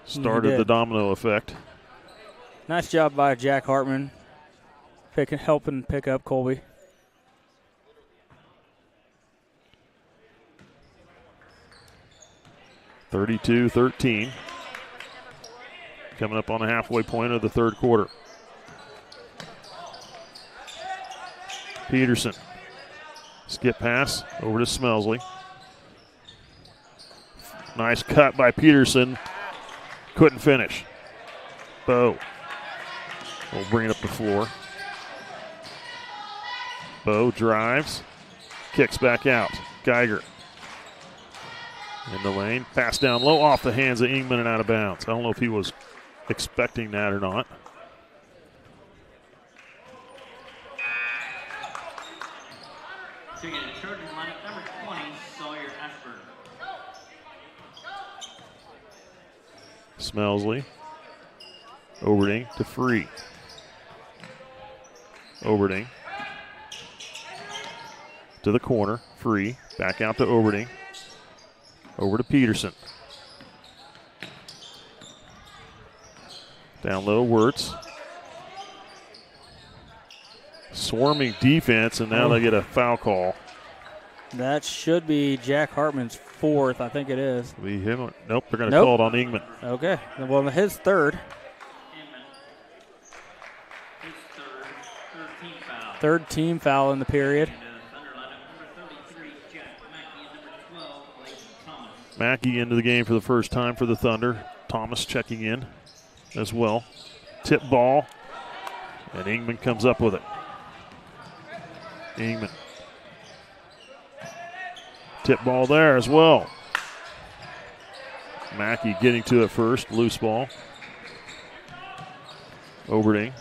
started the domino effect. Nice job by Jack Hartman helping pick up Colby. (32-13). Coming up on the halfway point of the third quarter. Peterson. Skip pass over to Smelsley. Nice cut by Peterson. Couldn't finish. Bow will bring it up the floor. Bow drives. Kicks back out. Geiger. In the lane, pass down low off the hands of Ingman and out of bounds. I don't know if he was expecting that or not. Taking the Trojan lineup, number 20, Sawyer Ashburn. Smelsley. Overding to Free. Overding to the corner. Free. Back out to Overding. Over to Peterson. Down low, Wirtz. Swarming defense, and now they get a foul call. That should be Jack Hartman's fourth. I think it is. Nope, they're going to call it on Ingman. Okay. Well, his third. Third team foul in the period. Mackey into the game for the first time for the Thunder. Thomas checking in as well. Tip ball, and Ingman comes up with it. Ingman. Tip ball there as well. Mackey getting to it first. Loose ball. Overding.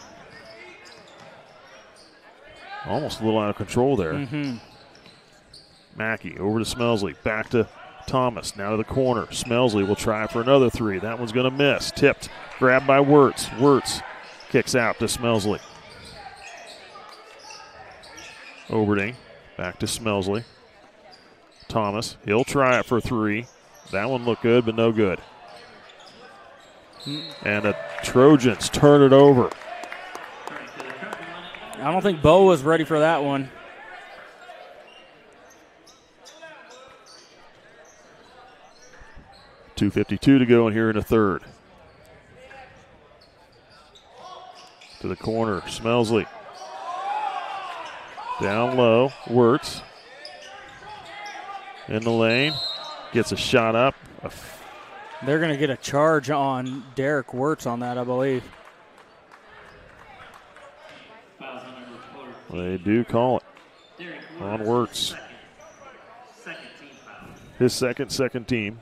Almost a little out of control there. Mm-hmm. Mackey over to Smelsley. Back to Thomas. Now to the corner. Smelsley will try for another three. That one's going to miss. Tipped. Grabbed by Wirtz. Wirtz kicks out to Smelsley. Overding. Back to Smelsley. Thomas. He'll try it for three. That one looked good, but no good. And the Trojans turn it over. I don't think Bo was ready for that one. .252 to go in here in the third. To the corner, Smelsley. Down low, Wirtz. In the lane, gets a shot up. They're going to get a charge on Derek Wirtz on that, I believe. They do call it on Wirtz. His second team.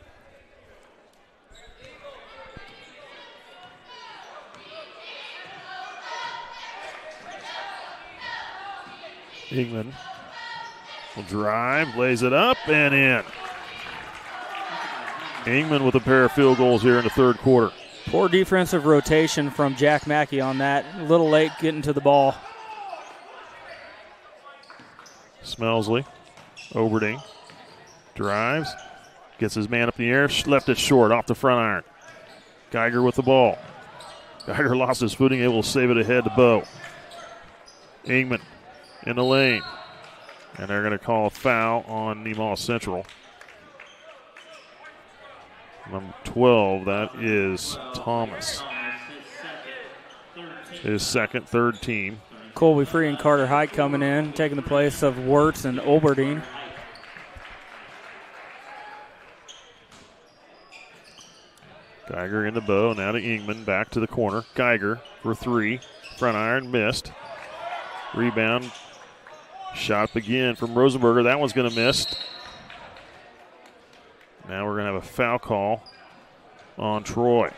Ingman will drive, lays it up and in. Ingman with a pair of field goals here in the third quarter. Poor defensive rotation from Jack Mackey on that. A little late getting to the ball. Smelsley, Overding, drives, gets his man up in the air, left it short off the front iron. Geiger with the ball. Geiger lost his footing, able to save it ahead to Bo. Ingman in the lane. And they're going to call a foul on Nemaha Central. Number 12, that is Thomas. His second, third team. Colby Free and Carter Hyde coming in, taking the place of Wirtz and Oberdeen. Geiger into Bo, now to Ingman, back to the corner. Geiger for three, front iron, missed. Rebound, shot up again from Rosenberger. That one's going to miss. Now we're going to have a foul call on Troy.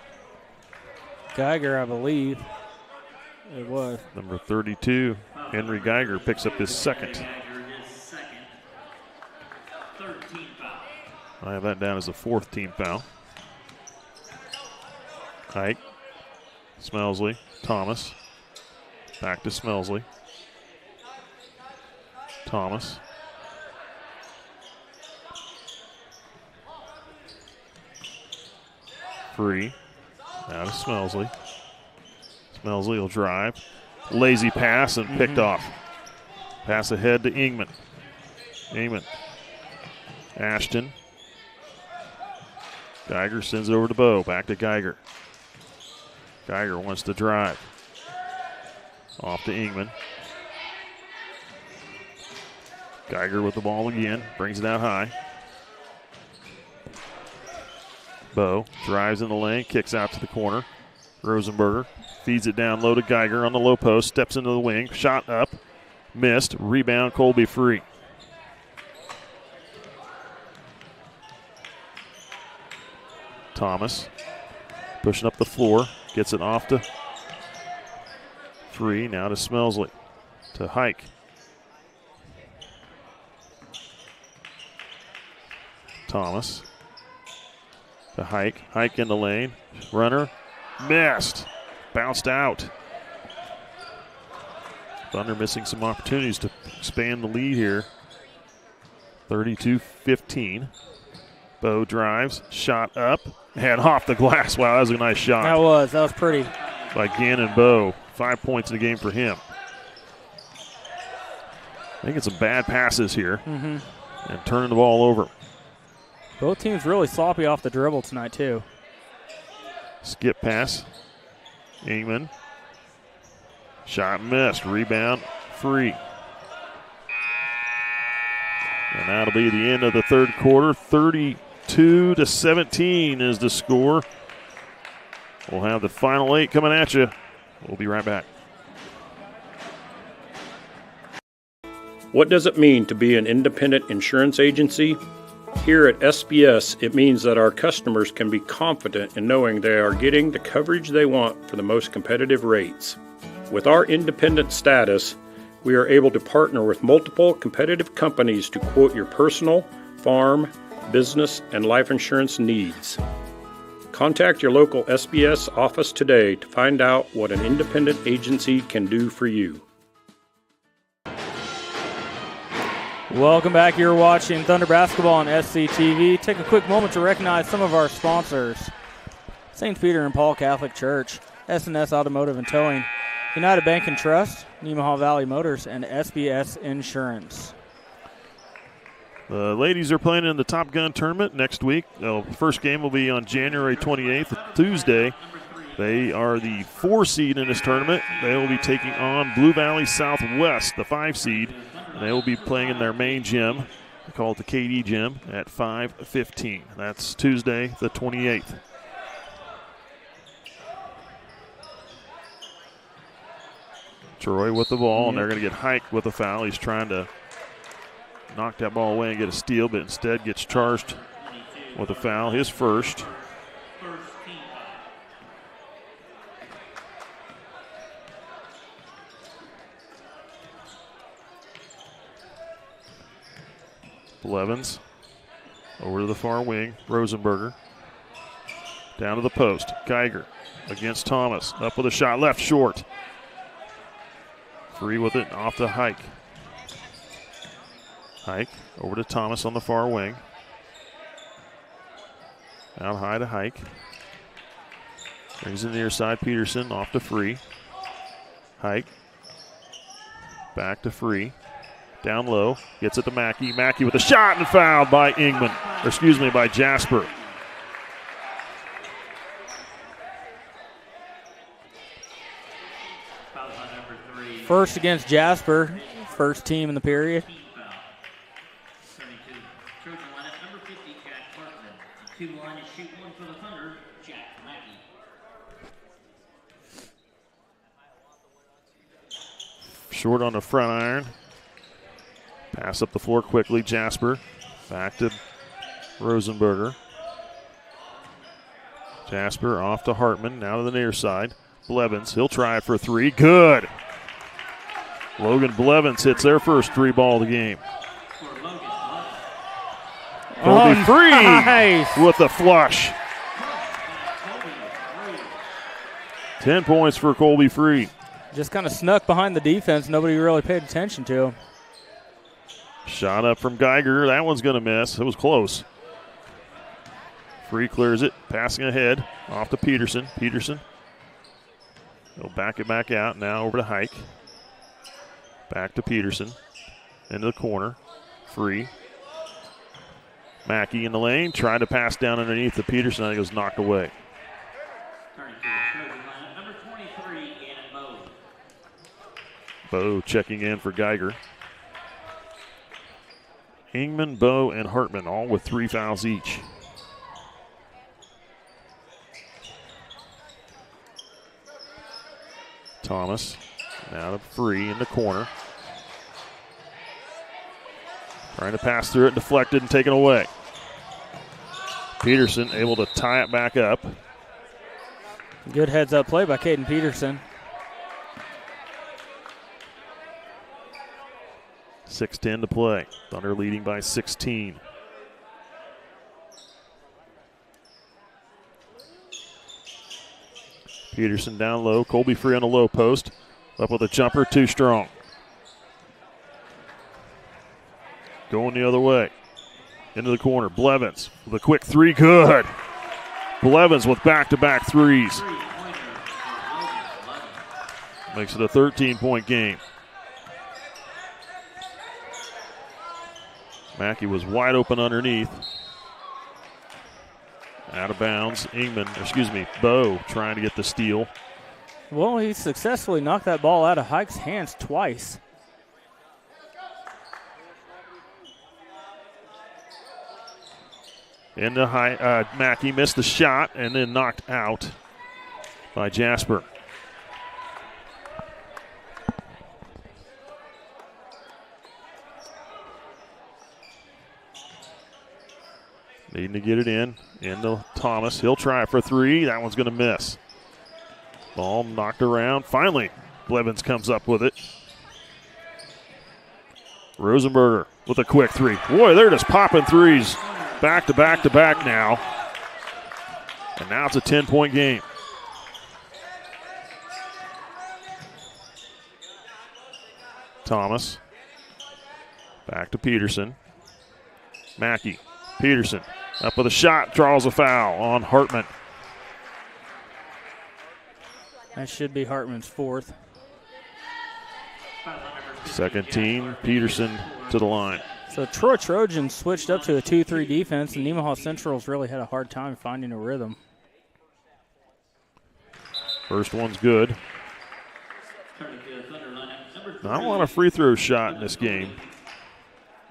Geiger, I believe. It was. Number 32, Henry Geiger picks up his second. I have that down as a fourth team foul. Ike, Smelsley, Thomas. Back to Smelsley. Thomas. Free. Now to Smelsley. Smelsley will drive. Lazy pass and picked off. Pass ahead to Ingman. Ingman. Ashton. Geiger sends it over to Bo. Back to Geiger. Geiger wants to drive. Off to Ingman. Geiger with the ball again. Brings it out high. Bo drives in the lane. Kicks out to the corner. Rosenberger feeds it down low to Geiger on the low post. Steps into the wing. Shot up. Missed. Rebound, Colby Free. Thomas pushing up the floor. Gets it off to Free. Now to Smelsley. To Hike. Thomas. To Hike. Hike in the lane. Runner. Missed. Bounced out. Thunder missing some opportunities to expand the lead here. 32-15. Bow drives. Shot up. And off the glass. Wow, that was a nice shot. That was pretty. By Gannon Bow. 5 points in the game for him. Making some bad passes here. Mm-hmm. And turning the ball over. Both teams really sloppy off the dribble tonight, too. Skip pass. Ingman. Shot missed. Rebound. Free. And that'll be the end of the third quarter. 32-17 is the score. We'll have the final 8 coming at you. We'll be right back. What does it mean to be an independent insurance agency? Here at SBS, it means that our customers can be confident in knowing they are getting the coverage they want for the most competitive rates. With our independent status, we are able to partner with multiple competitive companies to quote your personal, farm, business, and life insurance needs. Contact your local SBS office today to find out what an independent agency can do for you. Welcome back. You're watching Thunder Basketball on SCTV. Take a quick moment to recognize some of our sponsors. St. Peter and Paul Catholic Church, S&S Automotive and Towing, United Bank and Trust, Nemaha Valley Motors, and SBS Insurance. The ladies are playing in the Top Gun tournament next week. The first game will be on January 28th, Tuesday. They are the 4 seed in this tournament. They will be taking on Blue Valley Southwest, the 5 seed. And they will be playing in their main gym. They call it the KD Gym at 5:15. That's Tuesday, the 28th. Troy with the ball, and they're going to get Hike with a foul. He's trying to knock that ball away and get a steal, but instead gets charged with a foul, his first. Blevins over to the far wing. Rosenberger down to the post. Geiger against Thomas. Up with a shot left short. Free with it off the Hike. Hike over to Thomas on the far wing. Out high to Hike. Brings in the near side. Peterson off to Free. Hike. Back to Free. Down low. Gets it to Mackey. Mackey with a shot and fouled by by Jasper. First against Jasper. First team in the period. Trojan lineup, number 50, Jack Hartman. 2 line to shoot 1 for the Thunder, Jack Mackey. Short on the front iron. Pass up the floor quickly. Jasper back to Rosenberger. Jasper off to Hartman. Now to the near side. Blevins. He'll try it for 3. Good. Logan Blevins hits their first 3 ball of the game. Colby Free nice. With the flush. 10 points for Colby Free. Just kind of snuck behind the defense. Nobody really paid attention to him. Shot up from Geiger. That one's going to miss. It was close. Free clears it. Passing ahead. Off to Peterson. Peterson. He'll back it back out. Now over to Hike. Back to Peterson. Into the corner. Free. Mackey in the lane. Trying to pass down underneath to Peterson. I think it was knocked away. Number 23, Gannon Bow. Bow checking in for Geiger. Ingman, Bow, and Hartman all with 3 fouls each. Thomas now to Free in the corner. Trying to pass through it, deflected and taken away. Peterson able to tie it back up. Good heads-up play by Caden Peterson. 6:10 to play. Thunder leading by 16. Peterson down low. Colby free on the low post. Up with a jumper, too strong. Going the other way. Into the corner. Blevins with a quick three. Good. Blevins with back-to-back threes. Makes it a 13-point game. Mackey was wide open underneath. Out of bounds. Bowe trying to get the steal. Well, he successfully knocked that ball out of Hike's hands twice. Into Mackey missed the shot and then knocked out by Jasper. Needing to get it into Thomas. He'll try it for three. That one's going to miss. Ball knocked around. Finally, Blevins comes up with it. Rosenberger with a quick three. Boy, they're just popping threes back to back to back now. And now it's a 10-point game. Thomas. Back to Peterson. Mackey. Peterson up with a shot, draws a foul on Hartman. That should be Hartman's fourth. Second team, Peterson to the line. So Troy Trojans switched up to a 2-3 defense, and Nemaha Central's really had a hard time finding a rhythm. First one's good. Not a lot of free throw shot in this game.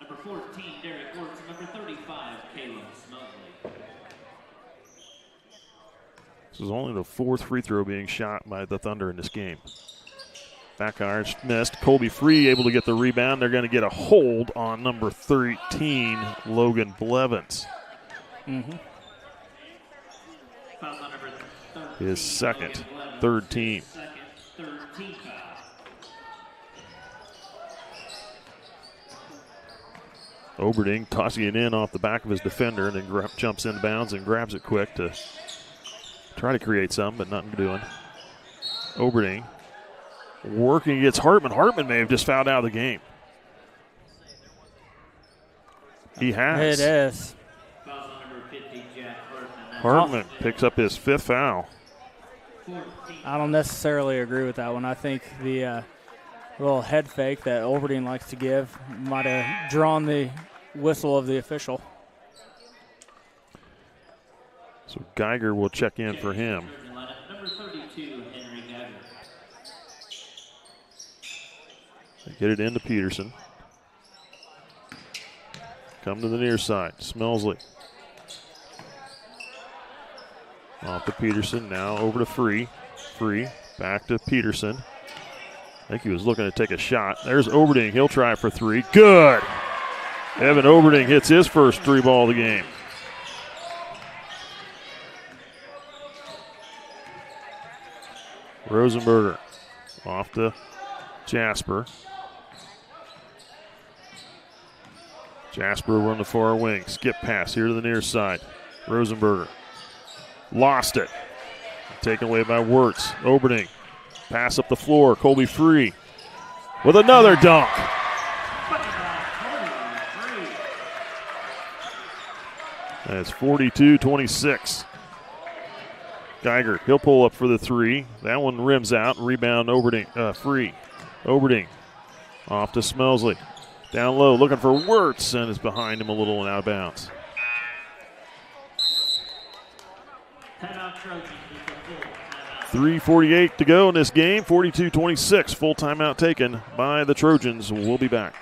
Number 14, Derek Orts, number 35, Caleb Smosley. This is only the fourth free throw being shot by the Thunder in this game. Back iron missed. Colby Free able to get the rebound. They're going to get a hold on number 13, Logan Blevins. His second, third team. Oberding tossing it in off the back of his defender and then jumps in bounds and grabs it quick to try to create some, but nothing doing. Oberding working against Hartman. Hartman may have just fouled out of the game. He has. It is. Hartman picks up his fifth foul. I don't necessarily agree with that one. I think the little head fake that Oberding likes to give might have drawn the whistle of the official. So Geiger will check in for him. Number 32, Henry Geiger. They get it into Peterson. Come to the near side. Smelsley. Off to Peterson. Now over to Free. Free. Back to Peterson. I think he was looking to take a shot. There's Oberding. He'll try for three. Good. Evan Oberding hits his first three ball of the game. Rosenberger off to Jasper. Jasper over on the far wing. Skip pass here to the near side. Rosenberger lost it. Taken away by Wirtz. Oberding. Pass up the floor. Colby Free with another dunk. And it's 42-26. Geiger, he'll pull up for the three. That one rims out. Rebound Oberding, Free. Oberding off to Smelsley. Down low, looking for Wirtz, and is behind him a little and out of bounds. 3:48 to go in this game. 42-26. Full timeout taken by the Trojans. We'll be back.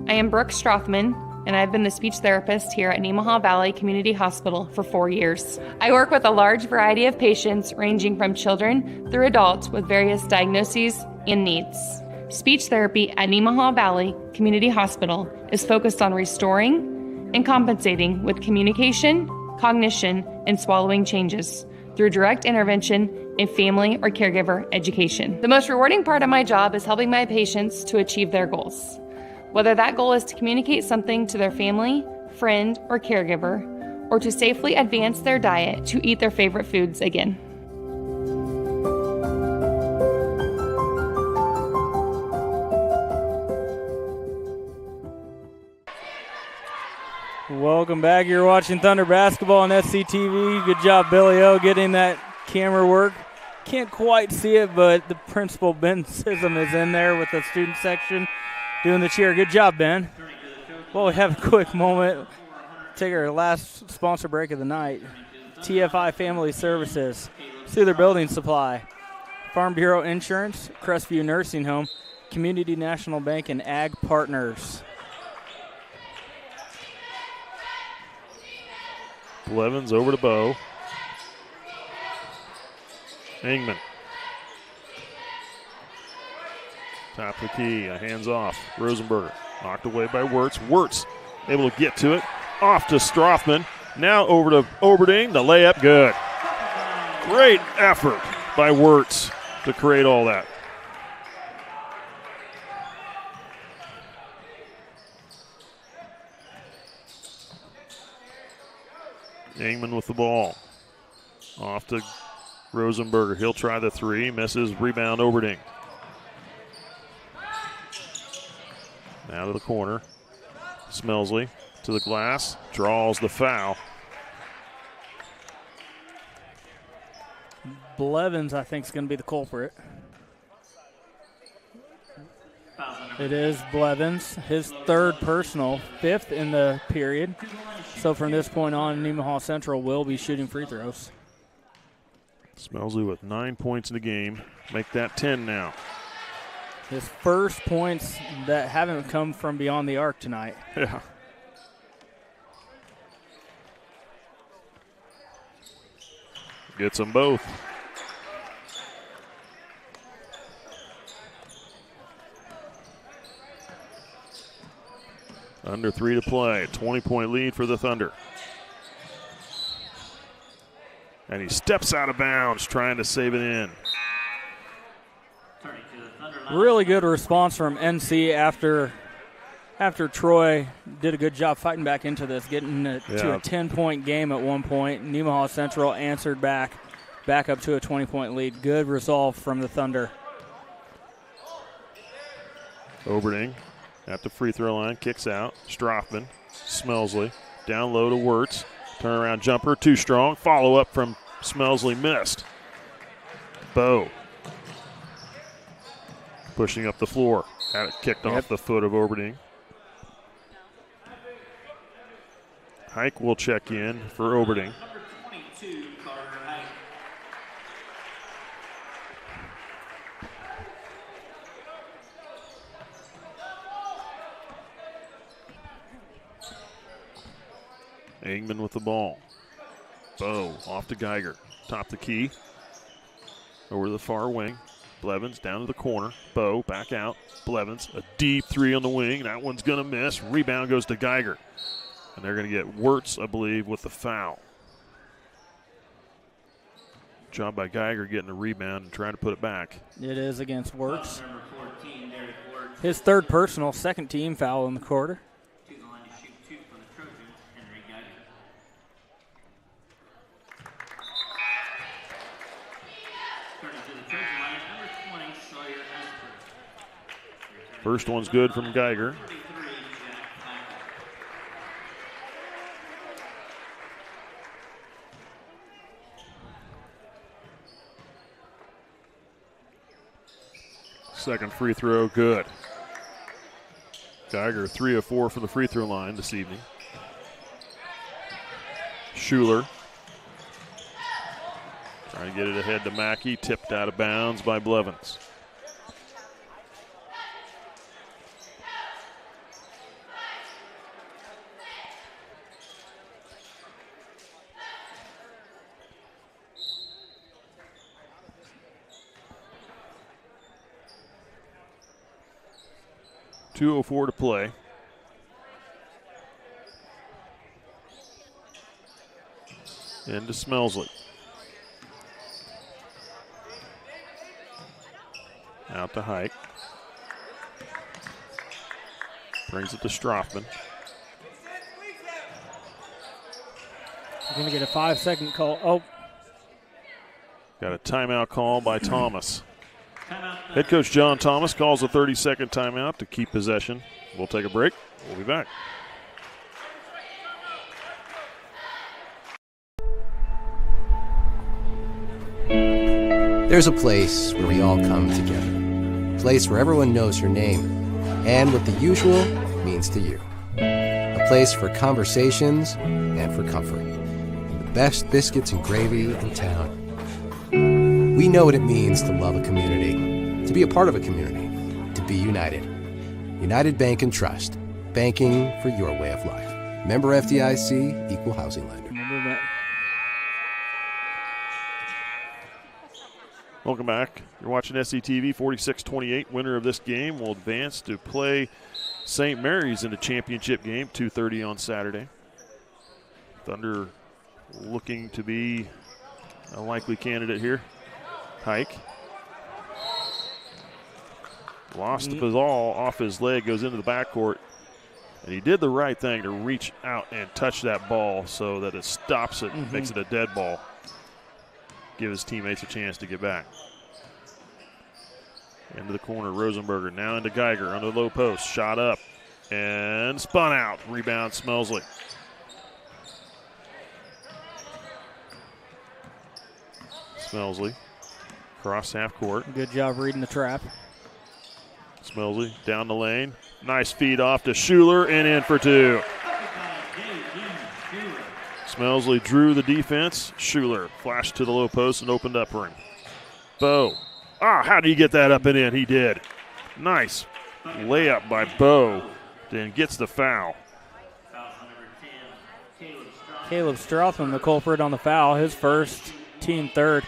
I am Brooke Strothman, and I've been the speech therapist here at Nemaha Valley Community Hospital for 4 years. I work with a large variety of patients ranging from children through adults with various diagnoses and needs. Speech therapy at Nemaha Valley Community Hospital is focused on restoring and compensating with communication, cognition, and swallowing changes through direct intervention in family or caregiver education. The most rewarding part of my job is helping my patients to achieve their goals. Whether that goal is to communicate something to their family, friend, or caregiver, or to safely advance their diet to eat their favorite foods again. Welcome back. You're watching Thunder Basketball on SCTV. Good job, Billy O, getting that camera work. Can't quite see it, but the principal, Ben Sism, is in there with the student section doing the cheer. Good job, Ben. Well, we have a quick moment. Take our last sponsor break of the night. TFI Family Services, Souther Building Supply, Farm Bureau Insurance, Crestview Nursing Home, Community National Bank, and Ag Partners. Blevins over to Bow. Ingman. Top of the key, hands off. Rosenberger knocked away by Wirtz. Wirtz able to get to it. Off to Strothman. Now over to Oberding. The layup good. Great effort by Wirtz to create all that. Ingman with the ball. Off to Rosenberger. He'll try the three. Misses. Rebound Oberding. Now to the corner. Smelsley to the glass. Draws the foul. Blevins, I think, is going to be the culprit. It is Blevins, his third personal, fifth in the period. So from this point on, Nemaha Central will be shooting free throws. Smelsley with 9 points in the game. Make that 10 now. His first points that haven't come from beyond the arc tonight. Yeah. Gets them both. Under 3 to play. 20-point lead for the Thunder. And he steps out of bounds trying to save it in. Really good response from NC after Troy did a good job fighting back into this, getting it to a 10-point game at one point. Nemaha Central answered back up to a 20-point lead. Good resolve from the Thunder. Oberding at the free throw line, kicks out. Strothman, Smelsley, down low to Wirtz. Turnaround jumper, too strong. Follow up from Smelsley, missed. Bow pushing up the floor. Had it kicked off the foot of Oberding. Hike will check in for Oberding. Ingman with the ball. Bow off to Geiger. Top the key. Over the far wing. Blevins down to the corner. Bow back out. Blevins, a deep three on the wing. That one's going to miss. Rebound goes to Geiger. And they're going to get Wirtz, I believe, with the foul. Job by Geiger getting the rebound and trying to put it back. It is against Wirtz. His third personal, second team foul in the quarter. To the line to shoot 2 for the Trojans, Henry Geiger. Turning to the Trojan line, number 20, Sawyer Esper. First one's good from Geiger. Second free throw, good. Geiger 3 of 4 from the free throw line this evening. Schuler trying to get it ahead to Mackey, tipped out of bounds by Blevins. 2:04 to play. Into Smelsley. Out to Hike. Brings it to Strothman. You're going to get a 5-second call. Oh. Got a timeout call by Thomas. Head coach John Thomas calls a 30-second timeout to keep possession. We'll take a break. We'll be back. There's a place where we all come together. A place where everyone knows your name and what the usual means to you. A place for conversations and for comfort. The best biscuits and gravy in town. We know what it means to love a community, to be a part of a community, to be united. United Bank and Trust. Banking for your way of life. Member FDIC, Equal Housing Lender. Welcome back. You're watching SCTV. 46-28. Winner of this game will advance to play St. Mary's in the championship game, 2:30 on Saturday. Thunder looking to be a likely candidate here. Hike. Lost the ball off his leg, goes into the backcourt. And he did the right thing to reach out and touch that ball so that it stops it, makes it a dead ball. Give his teammates a chance to get back. Into the corner, Rosenberger. Now into Geiger under the low post. Shot up and spun out. Rebound, Smelsley. Smelsley. Cross half court. Good job reading the trap. Smelsley down the lane. Nice feed off to Schuler and in for two. Smelsley drew the defense. Schuler flashed to the low post and opened up for him. Bowe. How did he get that up and in? He did. Nice layup by Bowe. Then gets the foul. Caleb Strothman, the culprit on the foul, his first, team third.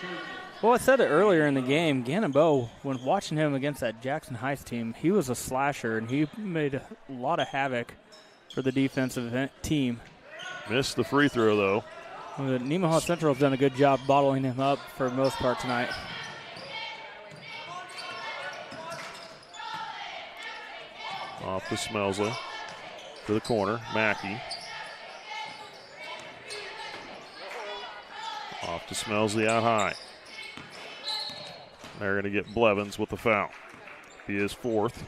Well, I said it earlier in the game, Gannon Bowe, when watching him against that Jackson Heights team, he was a slasher, and he made a lot of havoc for the defensive team. Missed the free throw, though. Well, Nemaha Central has done a good job bottling him up for the most part tonight. Off to Smelsley. To the corner, Mackey. Off to Smelsley out high. They're going to get Blevins with the foul. He is fourth.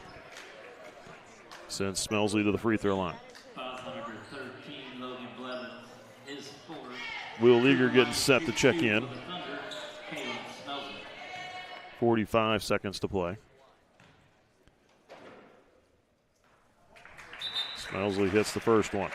Sends Smelsley to the free throw line. Number 13, Logan Blevins, is fourth. Will Leaguer getting set to check in. 45 seconds to play. Smelsley hits the first one.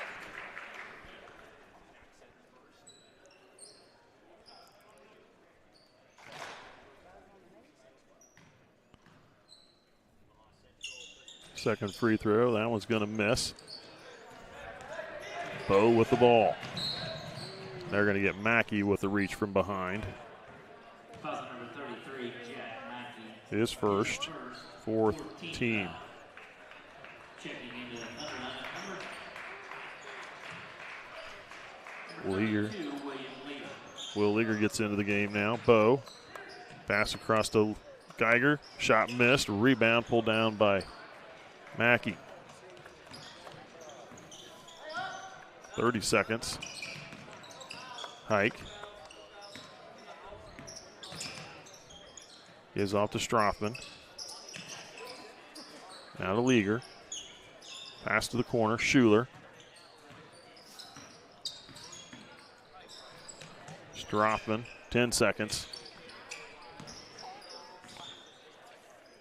Second free throw, that one's going to miss. Bowe with the ball. They're going to get Mackey with the reach from behind. Number 33, Jack Mackey. His first, fourth team. Checking into the Leaguer. Will Leaguer gets into the game now. Bowe. Pass across to Geiger. Shot missed. Rebound pulled down by Mackey. 30 seconds. Hike. Gives off to Strothman. Now to Leaguer. Pass to the corner. Schuler. Strothman. 10 seconds.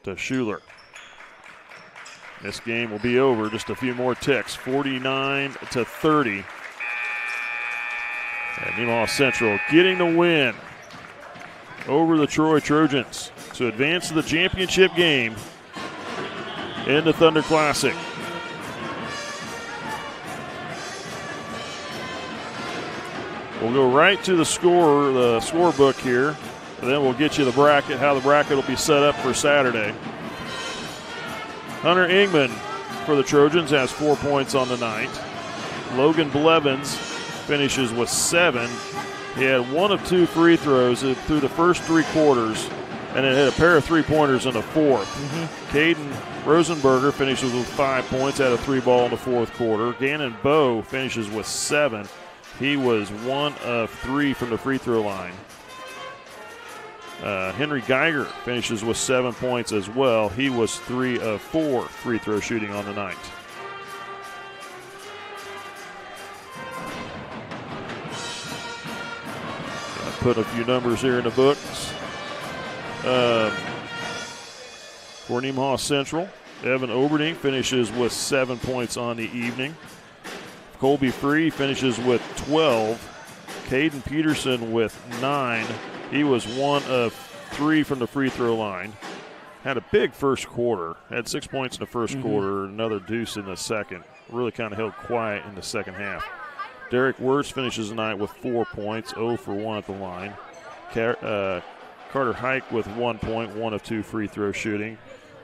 To Schuler. This game will be over. Just a few more ticks. 49-30. And Nemaha Central getting the win over the Troy Trojans to advance to the championship game in the Thunder Classic. We'll go right to the scorebook here, and then we'll get you the bracket, how the bracket will be set up for Saturday. Hunter Ingman for the Trojans, has 4 points on the night. Logan Blevins finishes with 7. He had 1 of 2 free throws through the first 3 quarters, and then hit a pair of three-pointers in the fourth. Caden Rosenberger finishes with 5 points, had a 3-ball in the fourth quarter. Gannon Bowe finishes with 7. He was 1 of 3 from the free throw line. Henry Geiger finishes with 7 points as well. He was 3 of 4 free throw shooting on the night. Put a few numbers here in the books. For Nemaha Central, Evan Oberding finishes with 7 points on the evening. Colby Free finishes with 12. Caden Peterson with 9. He was 1 of 3 from the free throw line. Had a big first quarter. Had 6 points in the first quarter, another deuce in the second. Really kind of held quiet in the second half. Derek Wirtz finishes the night with 4 points, 0 for 1 at the line. Carter Hike with 1 point, 1 of 2 free throw shooting.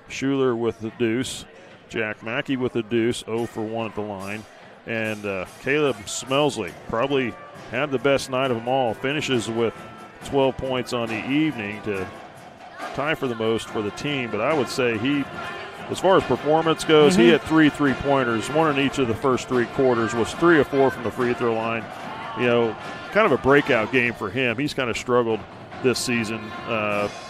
Schuler with the deuce. Jack Mackey with the deuce, 0 for 1 at the line. And Caleb Smelsley probably had the best night of them all. Finishes with 12 points on the evening to tie for the most for the team. But I would say he, as far as performance goes, he had 3 3-pointers, 1 in each of the first 3 quarters, was 3 of 4 from the free throw line. You know, kind of a breakout game for him. He's kind of struggled this season,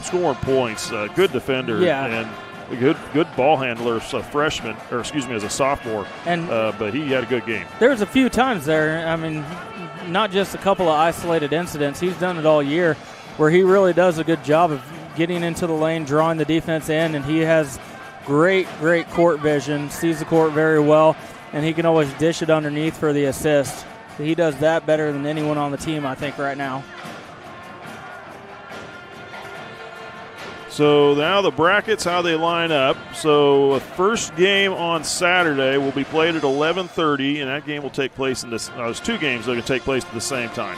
scoring points, good defender, and a good ball handler as a freshman, or excuse me, as a sophomore. And but he had a good game. There was a few times there, I mean, not just a couple of isolated incidents. He's done it all year where he really does a good job of getting into the lane, drawing the defense in, and he has great court vision, sees the court very well, and he can always dish it underneath for the assist. He does that better than anyone on the team, I think, right now. So now the brackets, how they line up. So the first game on Saturday will be played at 11:30, and that game will take place in this. There's 2 games that are going to take place at the same time.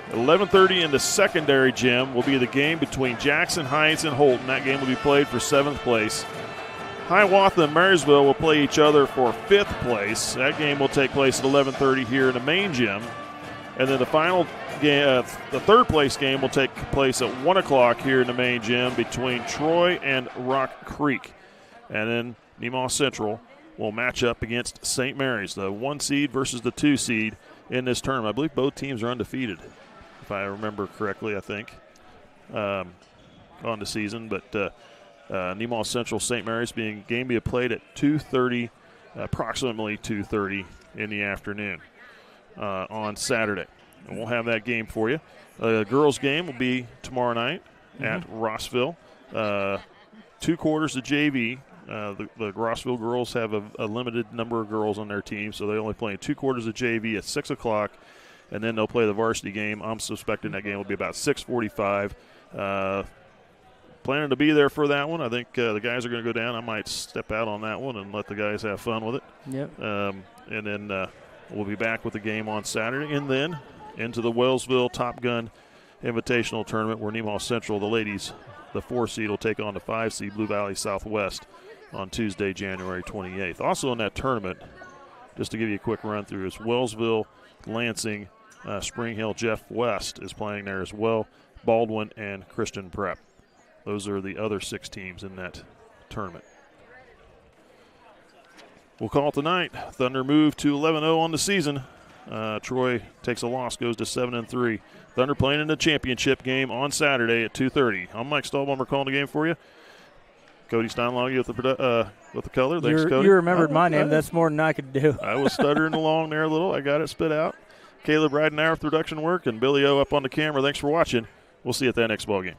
At 11:30 in the secondary gym will be the game between Jackson Heights and Holton. That game will be played for 7th place. Hiawatha and Marysville will play each other for 5th place. That game will take place at 11:30 here in the main gym. And then the final game, the 3rd place game, will take place at 1 o'clock here in the main gym between Troy and Rock Creek. And then Nemaha Central will match up against St. Mary's, the 1 seed versus the 2 seed in this tournament. I believe both teams are undefeated, if I remember correctly, I think, on the season. But Nemaha Central, St. Mary's game being played at 2:30, approximately 2:30 in the afternoon on Saturday. And we'll have that game for you. The girls' game will be tomorrow night at Rossville. 2 quarters of JV. The Rossville girls have a limited number of girls on their team, so they only play 2 quarters of JV at 6 o'clock, and then they'll play the varsity game. I'm suspecting that game will be about 6:45. Planning to be there for that one. I think the guys are going to go down. I might step out on that one and let the guys have fun with it. Yep. And then we'll be back with the game on Saturday, and then into the Wellsville Top Gun Invitational Tournament where Nemaha Central, the ladies, the 4 seed, will take on the 5 seed Blue Valley Southwest on Tuesday, January 28th. Also in that tournament, just to give you a quick run through, is Wellsville, Lansing, Spring Hill. Jeff West is playing there as well, Baldwin, and Christian Prep. Those are the other 6 teams in that tournament. We'll call it tonight. Thunder move to 11-0 on the season. Troy takes a loss, goes to 7-3. Thunder playing in the championship game on Saturday at 2:30. I'm Mike Stahlbaum. We're calling the game for you. Cody Steinlage with the color. Thanks, Cody. You remembered my name. That's more than I could do. I was stuttering along there a little. I got it spit out. Caleb Ridenauer with production work, and Billy O up on the camera. Thanks for watching. We'll see you at that next ball game.